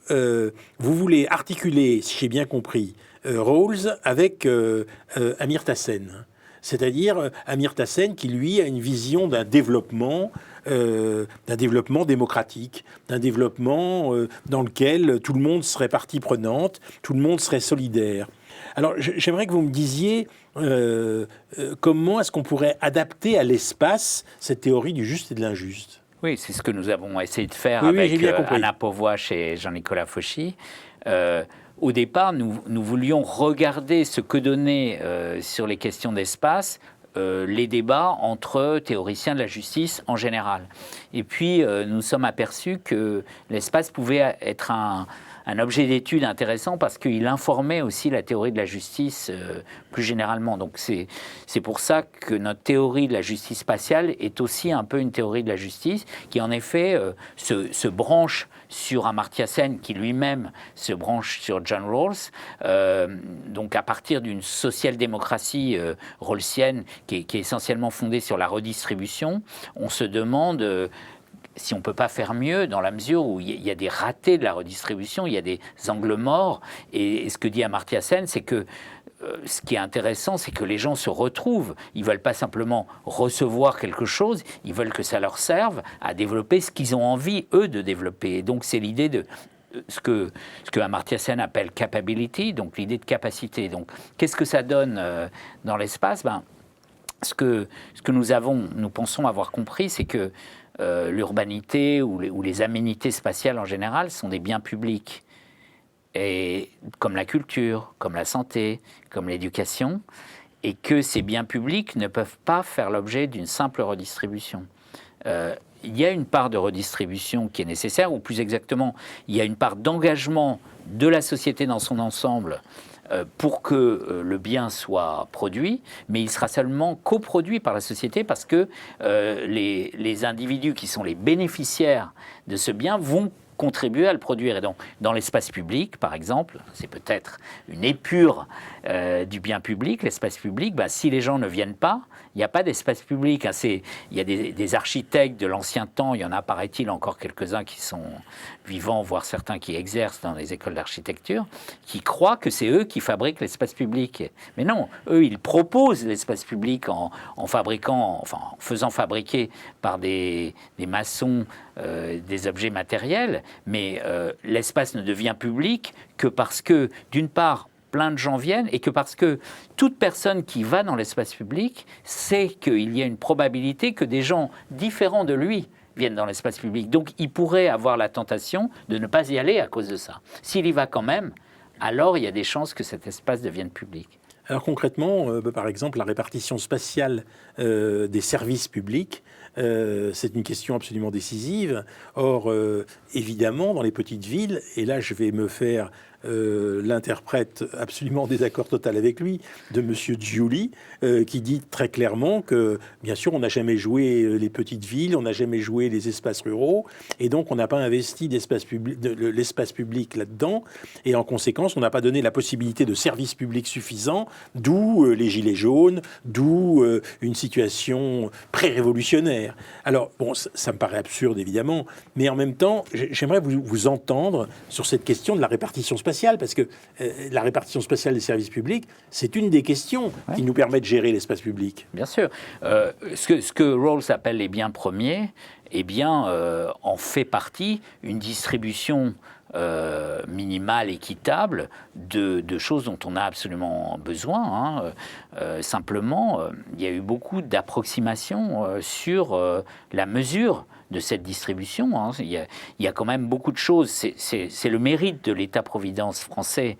Speaker 1: voulez articuler, si j'ai bien compris, Rawls avec Amir Tassen. C'est-à-dire Amir Tassen qui, lui, a une vision d'un développement démocratique, d'un développement dans lequel tout le monde serait partie prenante, tout le monde serait solidaire. Alors, j'aimerais que vous me disiez comment est-ce qu'on pourrait adapter à l'espace cette théorie du juste et de l'injuste.
Speaker 5: Oui, c'est ce que nous avons essayé de faire
Speaker 1: Oui, j'ai
Speaker 5: avec
Speaker 1: bien compris.
Speaker 5: Anna Pauvois et Jean-Nicolas Fauchy. Au départ, nous voulions regarder ce que donnaient sur les questions d'espace les débats entre théoriciens de la justice en général. Et puis, nous sommes aperçus que l'espace pouvait être un objet d'étude intéressant parce qu'il informait aussi la théorie de la justice plus généralement. Donc c'est pour ça que notre théorie de la justice spatiale est aussi un peu une théorie de la justice qui en effet se branche sur Amartya Sen qui lui-même se branche sur John Rawls. Donc à partir d'une social-démocratie rawlsienne qui est essentiellement fondée sur la redistribution, on se demande si on ne peut pas faire mieux dans la mesure où il y a des ratés de la redistribution, il y a des angles morts. Et ce que dit Amartya Sen, c'est que ce qui est intéressant, c'est que les gens se retrouvent. Ils ne veulent pas simplement recevoir quelque chose, ils veulent que ça leur serve à développer ce qu'ils ont envie, eux, de développer. Et donc c'est l'idée de ce que Amartya Sen appelle capability, donc l'idée de capacité. Donc qu'est-ce que ça donne dans l'espace ? Ce que nous pensons avoir compris, c'est que l'urbanité ou les aménités spatiales en général sont des biens publics, et comme la culture, comme la santé, comme l'éducation, et que ces biens publics ne peuvent pas faire l'objet d'une simple redistribution. Il y a une part de redistribution qui est nécessaire, ou plus exactement, il y a une part d'engagement de la société dans son ensemble pour que le bien soit produit, mais il sera seulement coproduit par la société parce que les individus qui sont les bénéficiaires de ce bien vont contribuer à le produire. Et donc, dans l'espace public, par exemple, c'est peut-être une épure du bien public, l'espace public, si les gens ne viennent pas, il n'y a pas d'espace public. Il y a des architectes de l'ancien temps, il y en a, paraît-il, encore quelques-uns qui sont vivants, voire certains qui exercent dans les écoles d'architecture, qui croient que c'est eux qui fabriquent l'espace public. Mais non, eux, ils proposent l'espace public en faisant fabriquer par des maçons des objets matériels, mais l'espace ne devient public que parce que, d'une part, plein de gens viennent et que parce que toute personne qui va dans l'espace public sait qu'il y a une probabilité que des gens différents de lui viennent dans l'espace public. Donc il pourrait avoir la tentation de ne pas y aller à cause de ça. S'il y va quand même, alors il y a des chances que cet espace devienne public.
Speaker 1: Alors concrètement, par exemple, la répartition spatiale des services publics, c'est une question absolument décisive. Or, évidemment, dans les petites villes, et là je vais me faire l'interprète absolument en désaccord total avec lui, de Monsieur Giuli, qui dit très clairement que, bien sûr, on n'a jamais joué les petites villes, on n'a jamais joué les espaces ruraux, et donc on n'a pas investi l'espace public là-dedans, et en conséquence, on n'a pas donné la possibilité de services publics suffisants, d'où les gilets jaunes, d'où une situation pré-révolutionnaire. Alors, bon, ça me paraît absurde, évidemment, mais en même temps, j'aimerais vous entendre sur cette question de la répartition spatiale, parce que la répartition spatiale des services publics, c'est une des questions qui nous permet de gérer l'espace public.
Speaker 5: Bien sûr. Ce que Rawls appelle les biens premiers, eh bien, en fait partie une distribution minimale, équitable de choses dont on a absolument besoin. Simplement, il y a eu beaucoup d'approximations sur la mesure de cette distribution. Il y a quand même beaucoup de choses. C'est le mérite de l'État-providence français,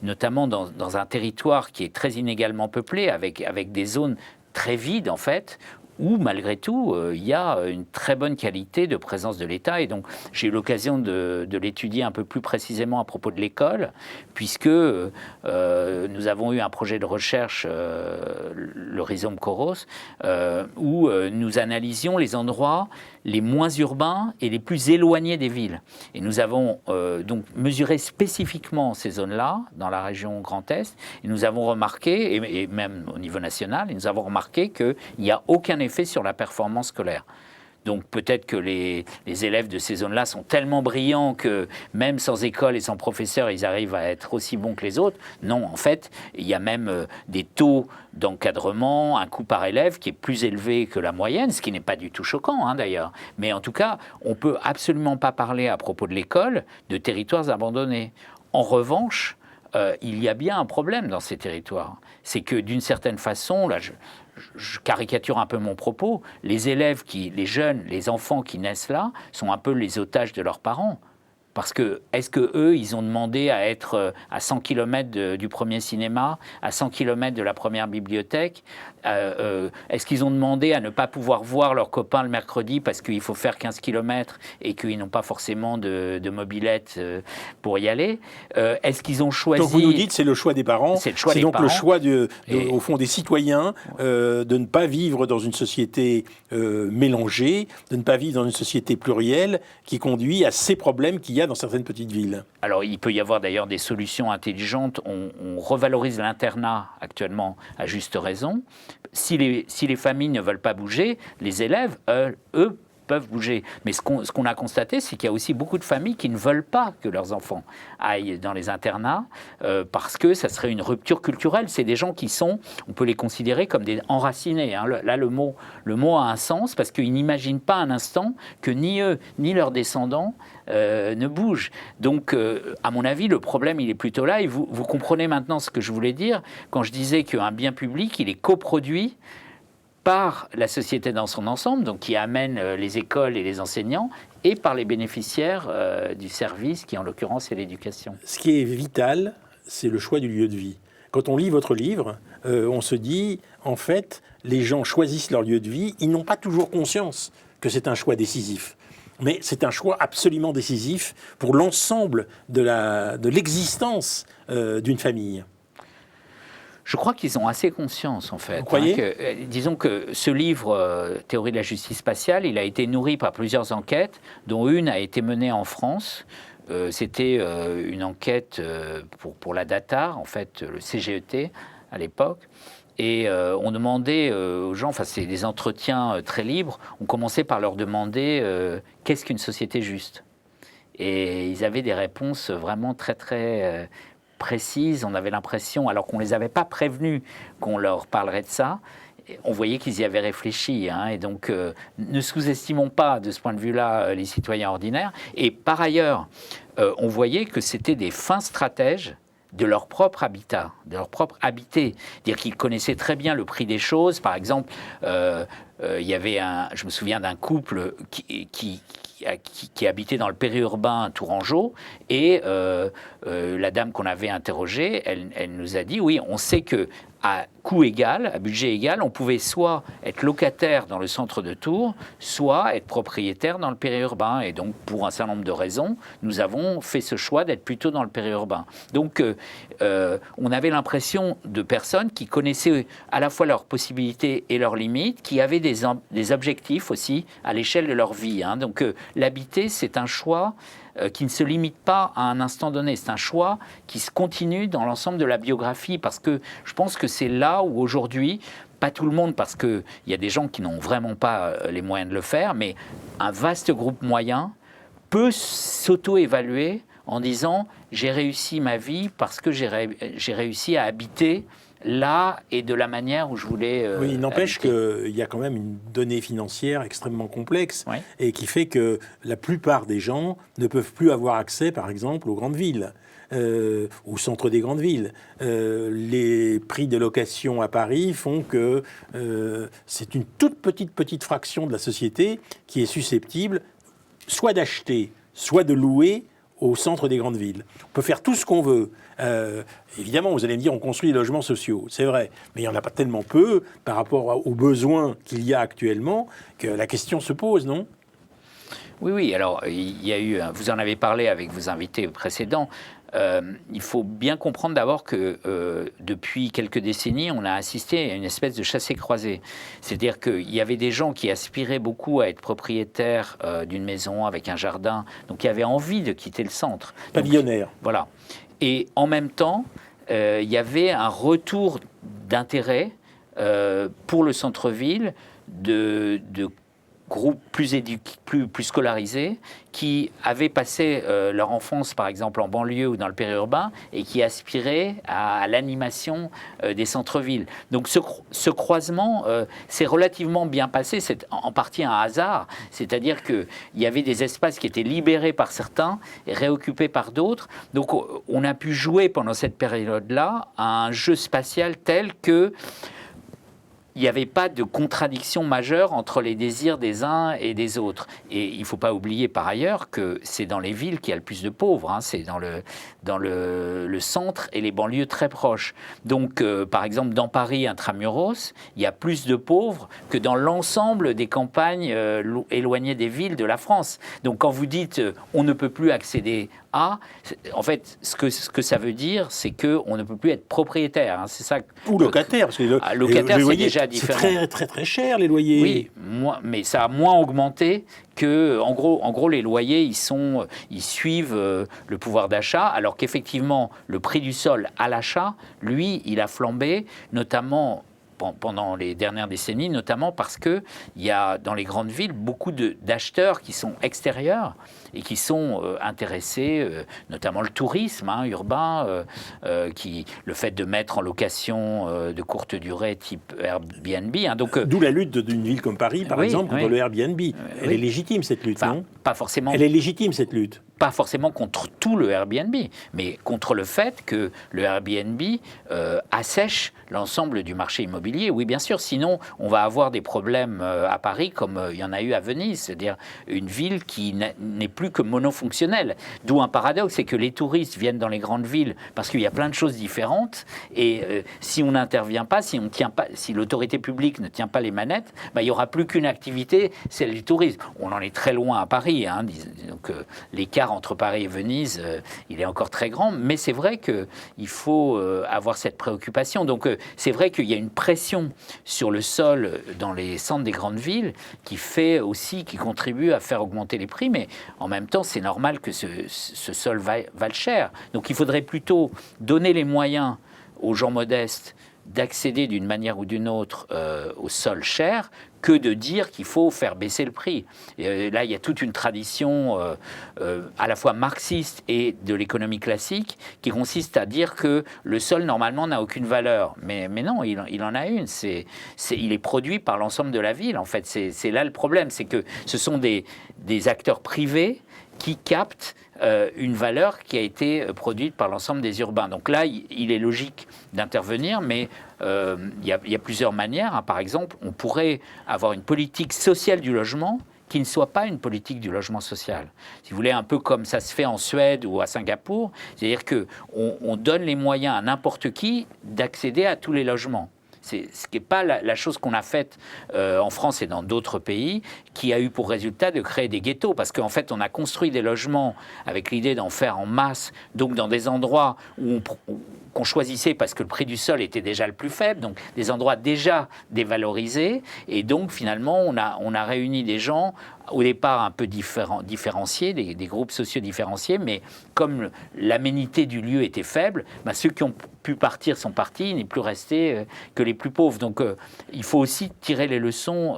Speaker 5: notamment dans un territoire qui est très inégalement peuplé, avec des zones très vides, en fait, où, malgré tout, il y a une très bonne qualité de présence de l'État. Et donc, j'ai eu l'occasion de l'étudier un peu plus précisément à propos de l'école, puisque nous avons eu un projet de recherche, le Rhizome Koros, où nous analysions les endroits les moins urbains et les plus éloignés des villes. Et nous avons donc mesuré spécifiquement ces zones-là, dans la région Grand Est, et nous avons remarqué, et même au niveau national, et nous avons remarqué qu'il n'y a aucun effet sur la performance scolaire. Donc peut-être que les élèves de ces zones-là sont tellement brillants que même sans école et sans professeur, ils arrivent à être aussi bons que les autres. Non, en fait, il y a même des taux d'encadrement, un coût par élève qui est plus élevé que la moyenne, ce qui n'est pas du tout choquant d'ailleurs. Mais en tout cas, on ne peut absolument pas parler à propos de l'école de territoires abandonnés. En revanche, il y a bien un problème dans ces territoires. C'est que d'une certaine façon, là je caricature un peu mon propos, les jeunes, les enfants qui naissent là sont un peu les otages de leurs parents. Parce que, est-ce qu'eux, ils ont demandé à être à 100 km du premier cinéma, à 100 km de la première bibliothèque? Est-ce qu'ils ont demandé à ne pas pouvoir voir leurs copains le mercredi parce qu'il faut faire 15 km et qu'ils n'ont pas forcément de mobilette pour y aller? Est-ce qu'ils ont choisi...
Speaker 1: Donc vous nous dites c'est le choix des parents,
Speaker 5: c'est
Speaker 1: donc
Speaker 5: parents.
Speaker 1: Le choix au fond des citoyens de ne pas vivre dans une société mélangée, de ne pas vivre dans une société plurielle qui conduit à ces problèmes qu'il y a dans certaines petites villes.
Speaker 5: Alors, il peut y avoir d'ailleurs des solutions intelligentes. On revalorise l'internat actuellement à juste raison. Si les familles ne veulent pas bouger, les élèves, eux, peuvent bouger. Mais ce qu'on a constaté, c'est qu'il y a aussi beaucoup de familles qui ne veulent pas que leurs enfants aillent dans les internats parce que ça serait une rupture culturelle. C'est des gens qui sont, on peut les considérer comme des enracinés. Hein. Là, le mot a un sens parce qu'ils n'imaginent pas un instant que ni eux, ni leurs descendants ne bougent. Donc, à mon avis, le problème, il est plutôt là. Et vous comprenez maintenant ce que je voulais dire quand je disais qu'un bien public, il est coproduit par la société dans son ensemble, donc qui amène les écoles et les enseignants, et par les bénéficiaires du service, qui en l'occurrence est l'éducation.
Speaker 1: Ce qui est vital, c'est le choix du lieu de vie. Quand on lit votre livre, on se dit, en fait, les gens choisissent leur lieu de vie, ils n'ont pas toujours conscience que c'est un choix décisif. Mais c'est un choix absolument décisif pour l'ensemble de l'existence d'une famille.
Speaker 5: Je crois qu'ils ont assez conscience, en fait.
Speaker 1: Vous croyez ?
Speaker 5: Disons que ce livre, Théorie de la justice spatiale, il a été nourri par plusieurs enquêtes, dont une a été menée en France. C'était une enquête pour la DATAR, en fait, le CGET à l'époque. Et on demandait aux gens, enfin c'est des entretiens très libres, on commençait par leur demander qu'est-ce qu'une société juste ? Et ils avaient des réponses vraiment très très précises. On avait l'impression, alors qu'on ne les avait pas prévenus qu'on leur parlerait de ça, on voyait qu'ils y avaient réfléchi. Hein, et donc, ne sous-estimons pas de ce point de vue-là les citoyens ordinaires. Et par ailleurs, on voyait que c'était des fins stratèges de leur propre habitat, de leur propre habité. C'est-à-dire qu'ils connaissaient très bien le prix des choses. Par exemple, il y avait je me souviens d'un couple qui habitait dans le périurbain tourangeau, et la dame qu'on avait interrogée, elle nous a dit, oui, on sait que à coût égal, à budget égal, on pouvait soit être locataire dans le centre de Tours, soit être propriétaire dans le périurbain. Et donc, pour un certain nombre de raisons, nous avons fait ce choix d'être plutôt dans le périurbain. Donc, on avait l'impression de personnes qui connaissaient à la fois leurs possibilités et leurs limites, qui avaient des objectifs aussi à l'échelle de leur vie. Hein. Donc, l'habiter, c'est un choix qui ne se limite pas à un instant donné. C'est un choix qui se continue dans l'ensemble de la biographie, parce que je pense que c'est là où aujourd'hui, pas tout le monde, parce qu'il y a des gens qui n'ont vraiment pas les moyens de le faire, mais un vaste groupe moyen peut s'auto-évaluer en disant « j'ai réussi ma vie parce que j'ai réussi à habiter là et de la manière où je voulais
Speaker 1: oui, il n'empêche
Speaker 5: habiter.
Speaker 1: qu'il y a quand même une donnée financière extrêmement complexe,
Speaker 5: Oui.
Speaker 1: et qui fait que la plupart des gens ne peuvent plus avoir accès, par exemple, aux grandes villes, au centre des grandes villes. Les prix de location à Paris font que c'est une toute petite fraction de la société qui est susceptible soit d'acheter, soit de louer au centre des grandes villes. On peut faire tout ce qu'on veut. Évidemment, vous allez me dire, on construit des logements sociaux. C'est vrai, mais il n'y en a pas tellement peu par rapport aux besoins qu'il y a actuellement que la question se pose, non ?
Speaker 5: Oui. Alors, il y a eu, vous en avez parlé avec vos invités précédents. Il faut bien comprendre d'abord que depuis quelques décennies, on a assisté à une espèce de chassé-croisé. C'est-à-dire qu'il y avait des gens qui aspiraient beaucoup à être propriétaires d'une maison avec un jardin, donc qui avaient envie de quitter le centre.
Speaker 1: Pavillonnaire.
Speaker 5: Voilà. Et en même temps, il y avait un retour d'intérêt pour le centre-ville de groupes plus scolarisés qui avaient passé leur enfance, par exemple, en banlieue ou dans le périurbain, et qui aspiraient à l'animation des centres-villes. Donc ce croisement s'est relativement bien passé. C'est en partie un hasard, c'est-à-dire qu'il y avait des espaces qui étaient libérés par certains et réoccupés par d'autres. Donc on a pu jouer pendant cette période-là à un jeu spatial tel que il n'y avait pas de contradiction majeure entre les désirs des uns et des autres. Et il ne faut pas oublier par ailleurs que c'est dans les villes qu'il y a le plus de pauvres, hein. C'est dans le centre et les banlieues très proches. Donc, par exemple, dans Paris, intramuros, il y a plus de pauvres que dans l'ensemble des campagnes éloignées des villes de la France. Donc, quand vous dites on ne peut plus accéder à, en fait, ce que ça veut dire, c'est qu'on ne peut plus être propriétaire. Hein. C'est ça.
Speaker 1: Ou locataire, parce que
Speaker 5: locataire,
Speaker 1: les
Speaker 5: c'est
Speaker 1: loyers,
Speaker 5: déjà différent.
Speaker 1: C'est très, très, très cher, les loyers.
Speaker 5: Oui, mais ça a moins augmenté que, en gros, les loyers, ils suivent le pouvoir d'achat, alors qu'effectivement, le prix du sol à l'achat, lui, il a flambé, notamment pendant les dernières décennies, notamment parce qu'il y a dans les grandes villes beaucoup d'acheteurs qui sont extérieurs et qui sont intéressés, notamment le tourisme urbain, le fait de mettre en location de courte durée type Airbnb.
Speaker 1: D'où la lutte d'une ville comme Paris, par exemple, contre le Airbnb. Elle est légitime, cette lutte, non ?
Speaker 5: Pas forcément.
Speaker 1: Elle est légitime, cette lutte.
Speaker 5: Pas forcément contre tout le Airbnb, mais contre le fait que le Airbnb assèche l'ensemble du marché immobilier. Oui, bien sûr, sinon on va avoir des problèmes à Paris comme il y en a eu à Venise, c'est-à-dire une ville qui n'est plus que monofonctionnelle. D'où un paradoxe, c'est que les touristes viennent dans les grandes villes parce qu'il y a plein de choses différentes et si on n'intervient pas, si l'autorité publique ne tient pas les manettes, il n'y aura plus qu'une activité, celle du tourisme. On en est très loin à Paris, donc l'écart entre Paris et Venise, il est encore très grand, mais c'est vrai qu'il faut avoir cette préoccupation. Donc c'est vrai qu'il y a une pression sur le sol dans les centres des grandes villes qui contribue à faire augmenter les prix, mais en même temps, c'est normal que ce sol vale cher. Donc il faudrait plutôt donner les moyens aux gens modestes d'accéder d'une manière ou d'une autre au sol cher que de dire qu'il faut faire baisser le prix. Et là, il y a toute une tradition à la fois marxiste et de l'économie classique qui consiste à dire que le sol, normalement, n'a aucune valeur. Mais non, il en a une. Il est produit par l'ensemble de la ville, en fait. C'est là le problème, c'est que ce sont des acteurs privés qui captent une valeur qui a été produite par l'ensemble des urbains. Donc là, il est logique d'intervenir, mais il y a plusieurs manières. Par exemple, on pourrait avoir une politique sociale du logement qui ne soit pas une politique du logement social. Si vous voulez, un peu comme ça se fait en Suède ou à Singapour, c'est-à-dire qu'on donne les moyens à n'importe qui d'accéder à tous les logements. C'est ce qui n'est pas la chose qu'on a faite en France et dans d'autres pays, qui a eu pour résultat de créer des ghettos. Parce qu'en fait, on a construit des logements avec l'idée d'en faire en masse, donc dans des endroits qu'on choisissait parce que le prix du sol était déjà le plus faible, donc des endroits déjà dévalorisés. Et donc, finalement, on a réuni des gens au départ un peu différenciés, des groupes sociaux différenciés, mais comme l'aménité du lieu était faible, ceux qui ont pu partir sont partis, il n'est plus resté que les plus pauvres. Donc il faut aussi tirer les leçons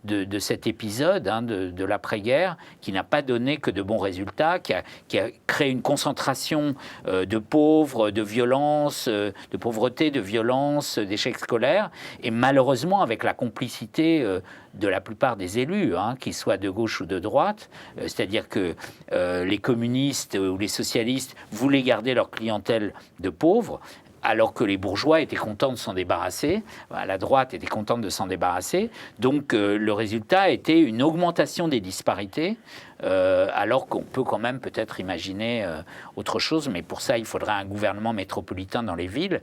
Speaker 5: de cet épisode de l'après-guerre qui n'a pas donné que de bons résultats, qui a créé une concentration de pauvres, de violence, de pauvreté, de violence, d'échecs scolaires, et malheureusement avec la complicité de la plupart des élus, qu'ils soient de gauche ou de droite, c'est-à-dire que les communistes ou les socialistes voulaient garder leur clientèle de pauvres, alors que les bourgeois étaient contents de s'en débarrasser, la droite était contente de s'en débarrasser. Donc le résultat était une augmentation des disparités, alors qu'on peut quand même peut-être imaginer autre chose, mais pour ça il faudrait un gouvernement métropolitain dans les villes,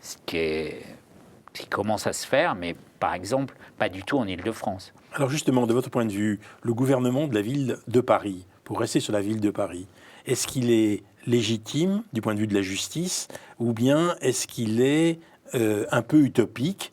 Speaker 5: ce qui commence à se faire, mais par exemple pas du tout en Île-de-France.
Speaker 1: Alors justement, de votre point de vue, le gouvernement de la ville de Paris, pour rester sur la ville de Paris, est-ce qu'il est légitime du point de vue de la justice, ou bien est-ce qu'il est un peu utopique,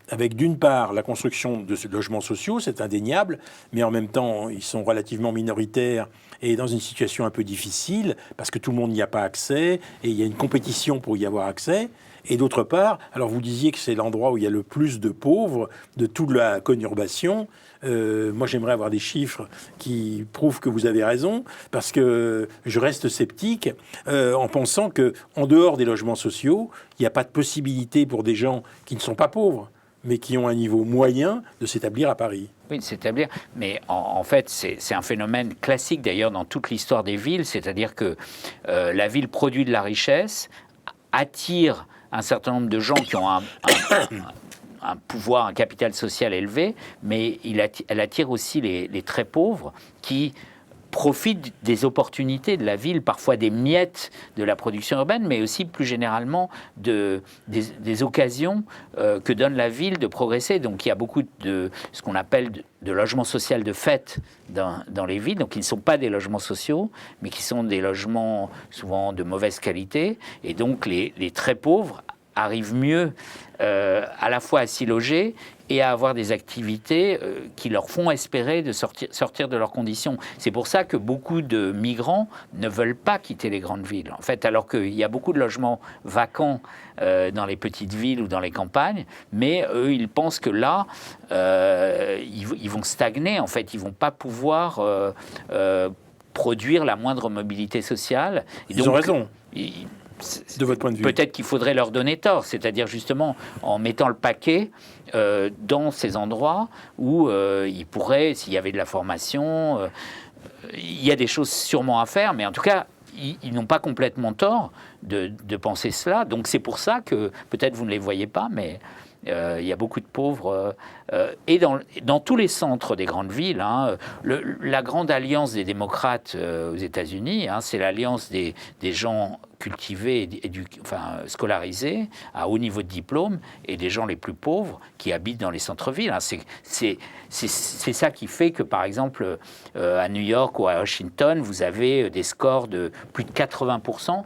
Speaker 1: avec d'une part la construction de ces logements sociaux, c'est indéniable, mais en même temps ils sont relativement minoritaires et dans une situation un peu difficile, parce que tout le monde n'y a pas accès, et il y a une compétition pour y avoir accès. Et d'autre part, alors vous disiez que c'est l'endroit où il y a le plus de pauvres de toute la conurbation. Moi, j'aimerais avoir des chiffres qui prouvent que vous avez raison, parce que je reste sceptique en pensant qu'en dehors des logements sociaux, il n'y a pas de possibilité pour des gens qui ne sont pas pauvres, mais qui ont un niveau moyen de s'établir à Paris.
Speaker 5: Oui, de s'établir. Mais en fait, c'est un phénomène classique d'ailleurs dans toute l'histoire des villes, c'est-à-dire que la ville produit de la richesse, attire un certain nombre de gens qui ont un un pouvoir, un capital social élevé, mais elle attire aussi les très pauvres qui profitent des opportunités de la ville, parfois des miettes de la production urbaine, mais aussi plus généralement des occasions que donne la ville de progresser. Donc il y a beaucoup de ce qu'on appelle de logements sociaux de fait dans les villes, donc qui ne sont pas des logements sociaux, mais qui sont des logements souvent de mauvaise qualité. Et donc les très pauvres arrivent mieux à la fois à s'y loger et à avoir des activités qui leur font espérer de sortir de leurs conditions. C'est pour ça que beaucoup de migrants ne veulent pas quitter les grandes villes. En fait, alors qu'il y a beaucoup de logements vacants dans les petites villes ou dans les campagnes, mais eux, ils pensent que là, ils vont stagner. En fait, ils ne vont pas pouvoir produire la moindre mobilité sociale. Et
Speaker 1: ils ont raison. De votre point de vue.
Speaker 5: Peut-être qu'il faudrait leur donner tort, c'est-à-dire justement en mettant le paquet dans ces endroits où ils pourraient, s'il y avait de la formation, il y a des choses sûrement à faire, mais en tout cas, ils n'ont pas complètement tort de penser cela. Donc c'est pour ça que, peut-être vous ne les voyez pas, mais il y a beaucoup de pauvres. Et dans tous les centres des grandes villes, hein, la grande alliance des démocrates aux États-Unis, hein, c'est l'alliance des gens cultivés, scolarisés, à haut niveau de diplôme, et des gens les plus pauvres qui habitent dans les centres-villes. Hein. C'est ça qui fait que, par exemple, à New York ou à Washington, vous avez des scores de plus de 80%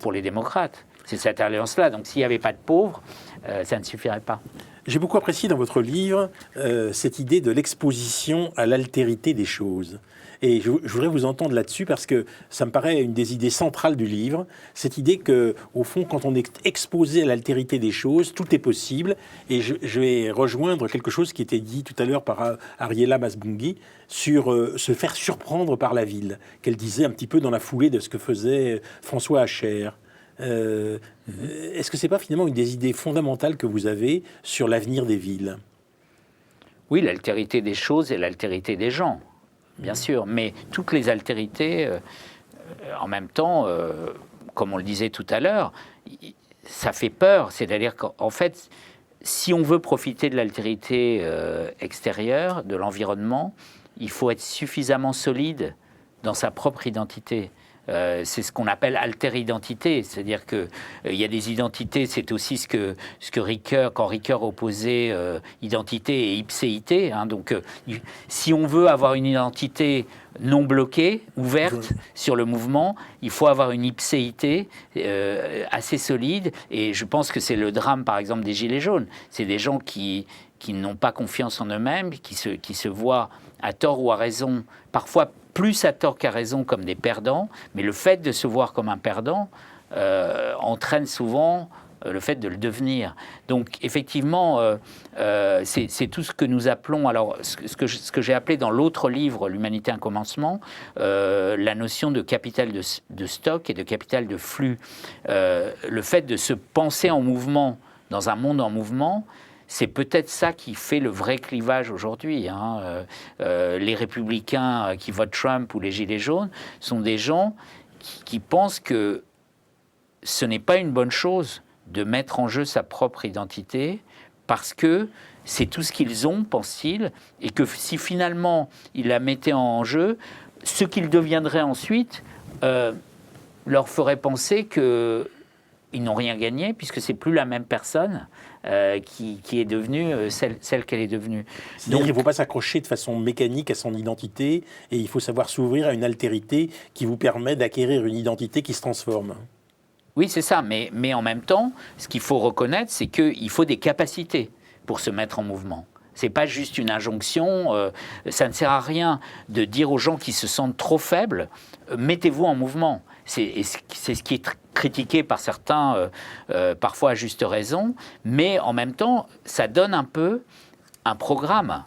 Speaker 5: pour les démocrates. C'est cette alliance-là. Donc s'il n'y avait pas de pauvres, ça ne suffirait pas.
Speaker 1: J'ai beaucoup apprécié dans votre livre cette idée de l'exposition à l'altérité des choses. Et je voudrais vous entendre là-dessus parce que ça me paraît une des idées centrales du livre, cette idée que, au fond, quand on est exposé à l'altérité des choses, tout est possible. Et je vais rejoindre quelque chose qui était dit tout à l'heure par Ariela Masbungi sur se faire surprendre par la ville, qu'elle disait un petit peu dans la foulée de ce que faisait François Hacher. Est-ce que c'est pas finalement une des idées fondamentales que vous avez sur l'avenir des villes?
Speaker 5: Oui, l'altérité des choses et l'altérité des gens, bien sûr, mais toutes les altérités, en même temps, comme on le disait tout à l'heure, ça fait peur. C'est-à-dire qu'en fait, si on veut profiter de l'altérité extérieure, de l'environnement, il faut être suffisamment solide dans sa propre identité. C'est ce qu'on appelle alter-identité, c'est-à-dire qu'il y a des identités, c'est aussi ce que Ricoeur, quand Ricoeur opposait identité et ipséité. Hein, donc, si on veut avoir une identité non bloquée, ouverte sur le mouvement, il faut avoir une ipséité assez solide. Et je pense que c'est le drame, par exemple, des Gilets jaunes. C'est des gens qui n'ont pas confiance en eux-mêmes, qui se voient à tort ou à raison, parfois plus à tort qu'à raison comme des perdants, mais le fait de se voir comme un perdant entraîne souvent le fait de le devenir. Donc effectivement, c'est tout ce que nous appelons, alors ce que j'ai appelé dans l'autre livre, L'humanité un commencement, la notion de capital de stock et de capital de flux. Le fait de se penser en mouvement dans un monde en mouvement, c'est peut-être ça qui fait le vrai clivage aujourd'hui. Hein. Les républicains qui votent Trump ou les Gilets jaunes sont des gens qui pensent que ce n'est pas une bonne chose de mettre en jeu sa propre identité parce que c'est tout ce qu'ils ont, pensent-ils, et que si finalement ils la mettaient en jeu, ce qu'ils deviendraient ensuite leur ferait penser qu'ils n'ont rien gagné puisque c'est plus la même personne qui est devenue celle qu'elle est devenue.
Speaker 1: Donc il ne faut pas s'accrocher de façon mécanique à son identité et il faut savoir s'ouvrir à une altérité qui vous permet d'acquérir une identité qui se transforme.
Speaker 5: Oui, c'est ça, mais en même temps, ce qu'il faut reconnaître, c'est qu'il faut des capacités pour se mettre en mouvement. Ce n'est pas juste une injonction, ça ne sert à rien de dire aux gens qui se sentent trop faibles, mettez-vous en mouvement. C'est ce qui est critiqué par certains, parfois à juste raison, mais en même temps, ça donne un peu un programme,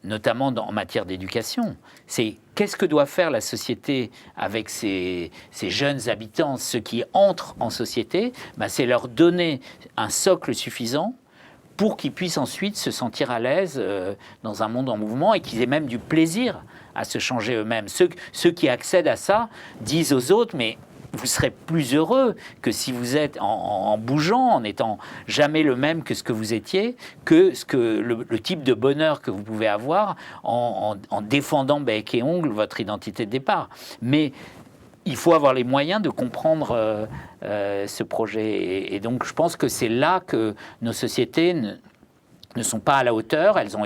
Speaker 5: notamment en matière d'éducation. C'est qu'est-ce que doit faire la société avec ces jeunes habitants, ceux qui entrent en société, c'est leur donner un socle suffisant pour qu'ils puissent ensuite se sentir à l'aise dans un monde en mouvement et qu'ils aient même du plaisir à se changer eux-mêmes. Ceux qui accèdent à ça disent aux autres, mais vous serez plus heureux que si vous êtes en bougeant, en n'étant jamais le même que ce que vous étiez, que le type de bonheur que vous pouvez avoir en défendant bec et ongle votre identité de départ. Mais il faut avoir les moyens de comprendre ce projet. Et donc, je pense que c'est là que nos sociétés ne sont pas à la hauteur. Elles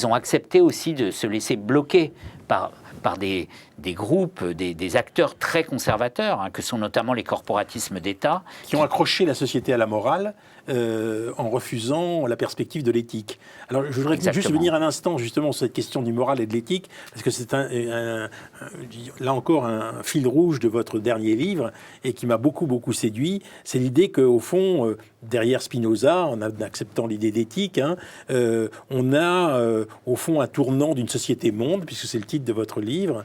Speaker 5: ont accepté aussi de se laisser bloquer par des groupes, des acteurs très conservateurs, que sont notamment les corporatismes d'État.
Speaker 1: Qui ont accroché la société à la morale en refusant la perspective de l'éthique. Alors je voudrais juste venir un instant justement sur cette question du moral et de l'éthique, parce que c'est là encore un fil rouge de votre dernier livre et qui m'a beaucoup séduit. C'est l'idée qu'au fond, derrière Spinoza, en acceptant l'idée d'éthique, on a au fond un tournant d'une société-monde, puisque c'est le titre de votre livre,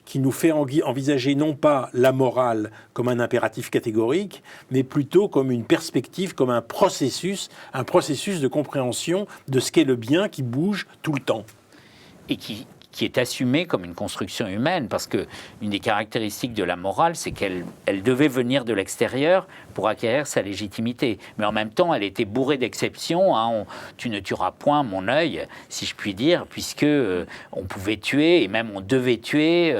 Speaker 1: qui nous fait envisager non pas la morale comme un impératif catégorique, mais plutôt comme une perspective, comme un processus de compréhension de ce qu'est le bien qui bouge tout le temps.
Speaker 5: Et qui est assumée comme une construction humaine, parce que une des caractéristiques de la morale, c'est qu'elle devait venir de l'extérieur pour acquérir sa légitimité. Mais en même temps, elle était bourrée d'exceptions. Tu ne tueras point mon œil, si je puis dire, puisque on pouvait tuer, et même on devait tuer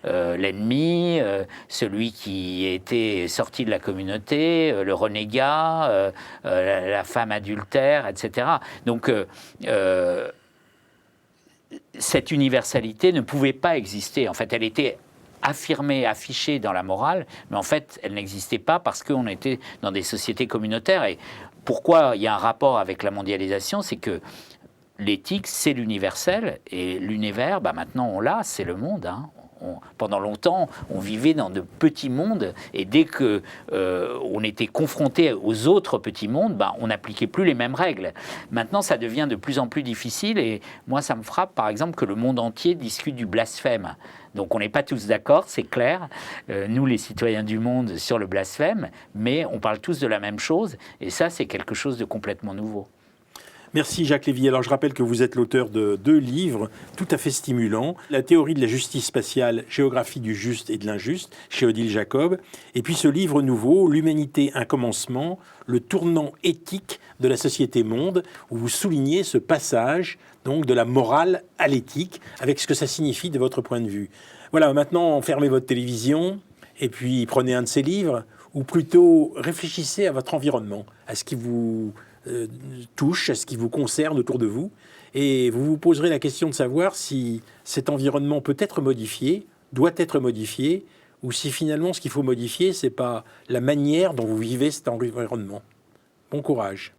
Speaker 5: l'ennemi, celui qui était sorti de la communauté, le renégat, la femme adultère, etc. Donc, cette universalité ne pouvait pas exister. En fait, elle était affirmée, affichée dans la morale, mais en fait, elle n'existait pas parce qu'on était dans des sociétés communautaires. Et pourquoi il y a un rapport avec la mondialisation, c'est que l'éthique, c'est l'universel, et l'univers, maintenant, on l'a, c'est le monde, pendant longtemps, on vivait dans de petits mondes, et dès que on était confronté aux autres petits mondes, on n'appliquait plus les mêmes règles. Maintenant, ça devient de plus en plus difficile, et moi, ça me frappe, par exemple, que le monde entier discute du blasphème. Donc, on n'est pas tous d'accord, c'est clair, nous, les citoyens du monde, sur le blasphème, mais on parle tous de la même chose, et ça, c'est quelque chose de complètement nouveau.
Speaker 1: Merci Jacques Lévy. Alors je rappelle que vous êtes l'auteur de 2 livres tout à fait stimulants. La théorie de la justice spatiale, géographie du juste et de l'injuste, chez Odile Jacob. Et puis ce livre nouveau, L'humanité, un commencement, le tournant éthique de la société monde, où vous soulignez ce passage donc de la morale à l'éthique, avec ce que ça signifie de votre point de vue. Voilà, maintenant fermez votre télévision et puis prenez un de ces livres, ou plutôt réfléchissez à votre environnement, à ce qui vous touche, à ce qui vous concerne autour de vous, et vous vous poserez la question de savoir si cet environnement peut être modifié, doit être modifié, ou si finalement ce qu'il faut modifier, c'est pas la manière dont vous vivez cet environnement. Bon courage.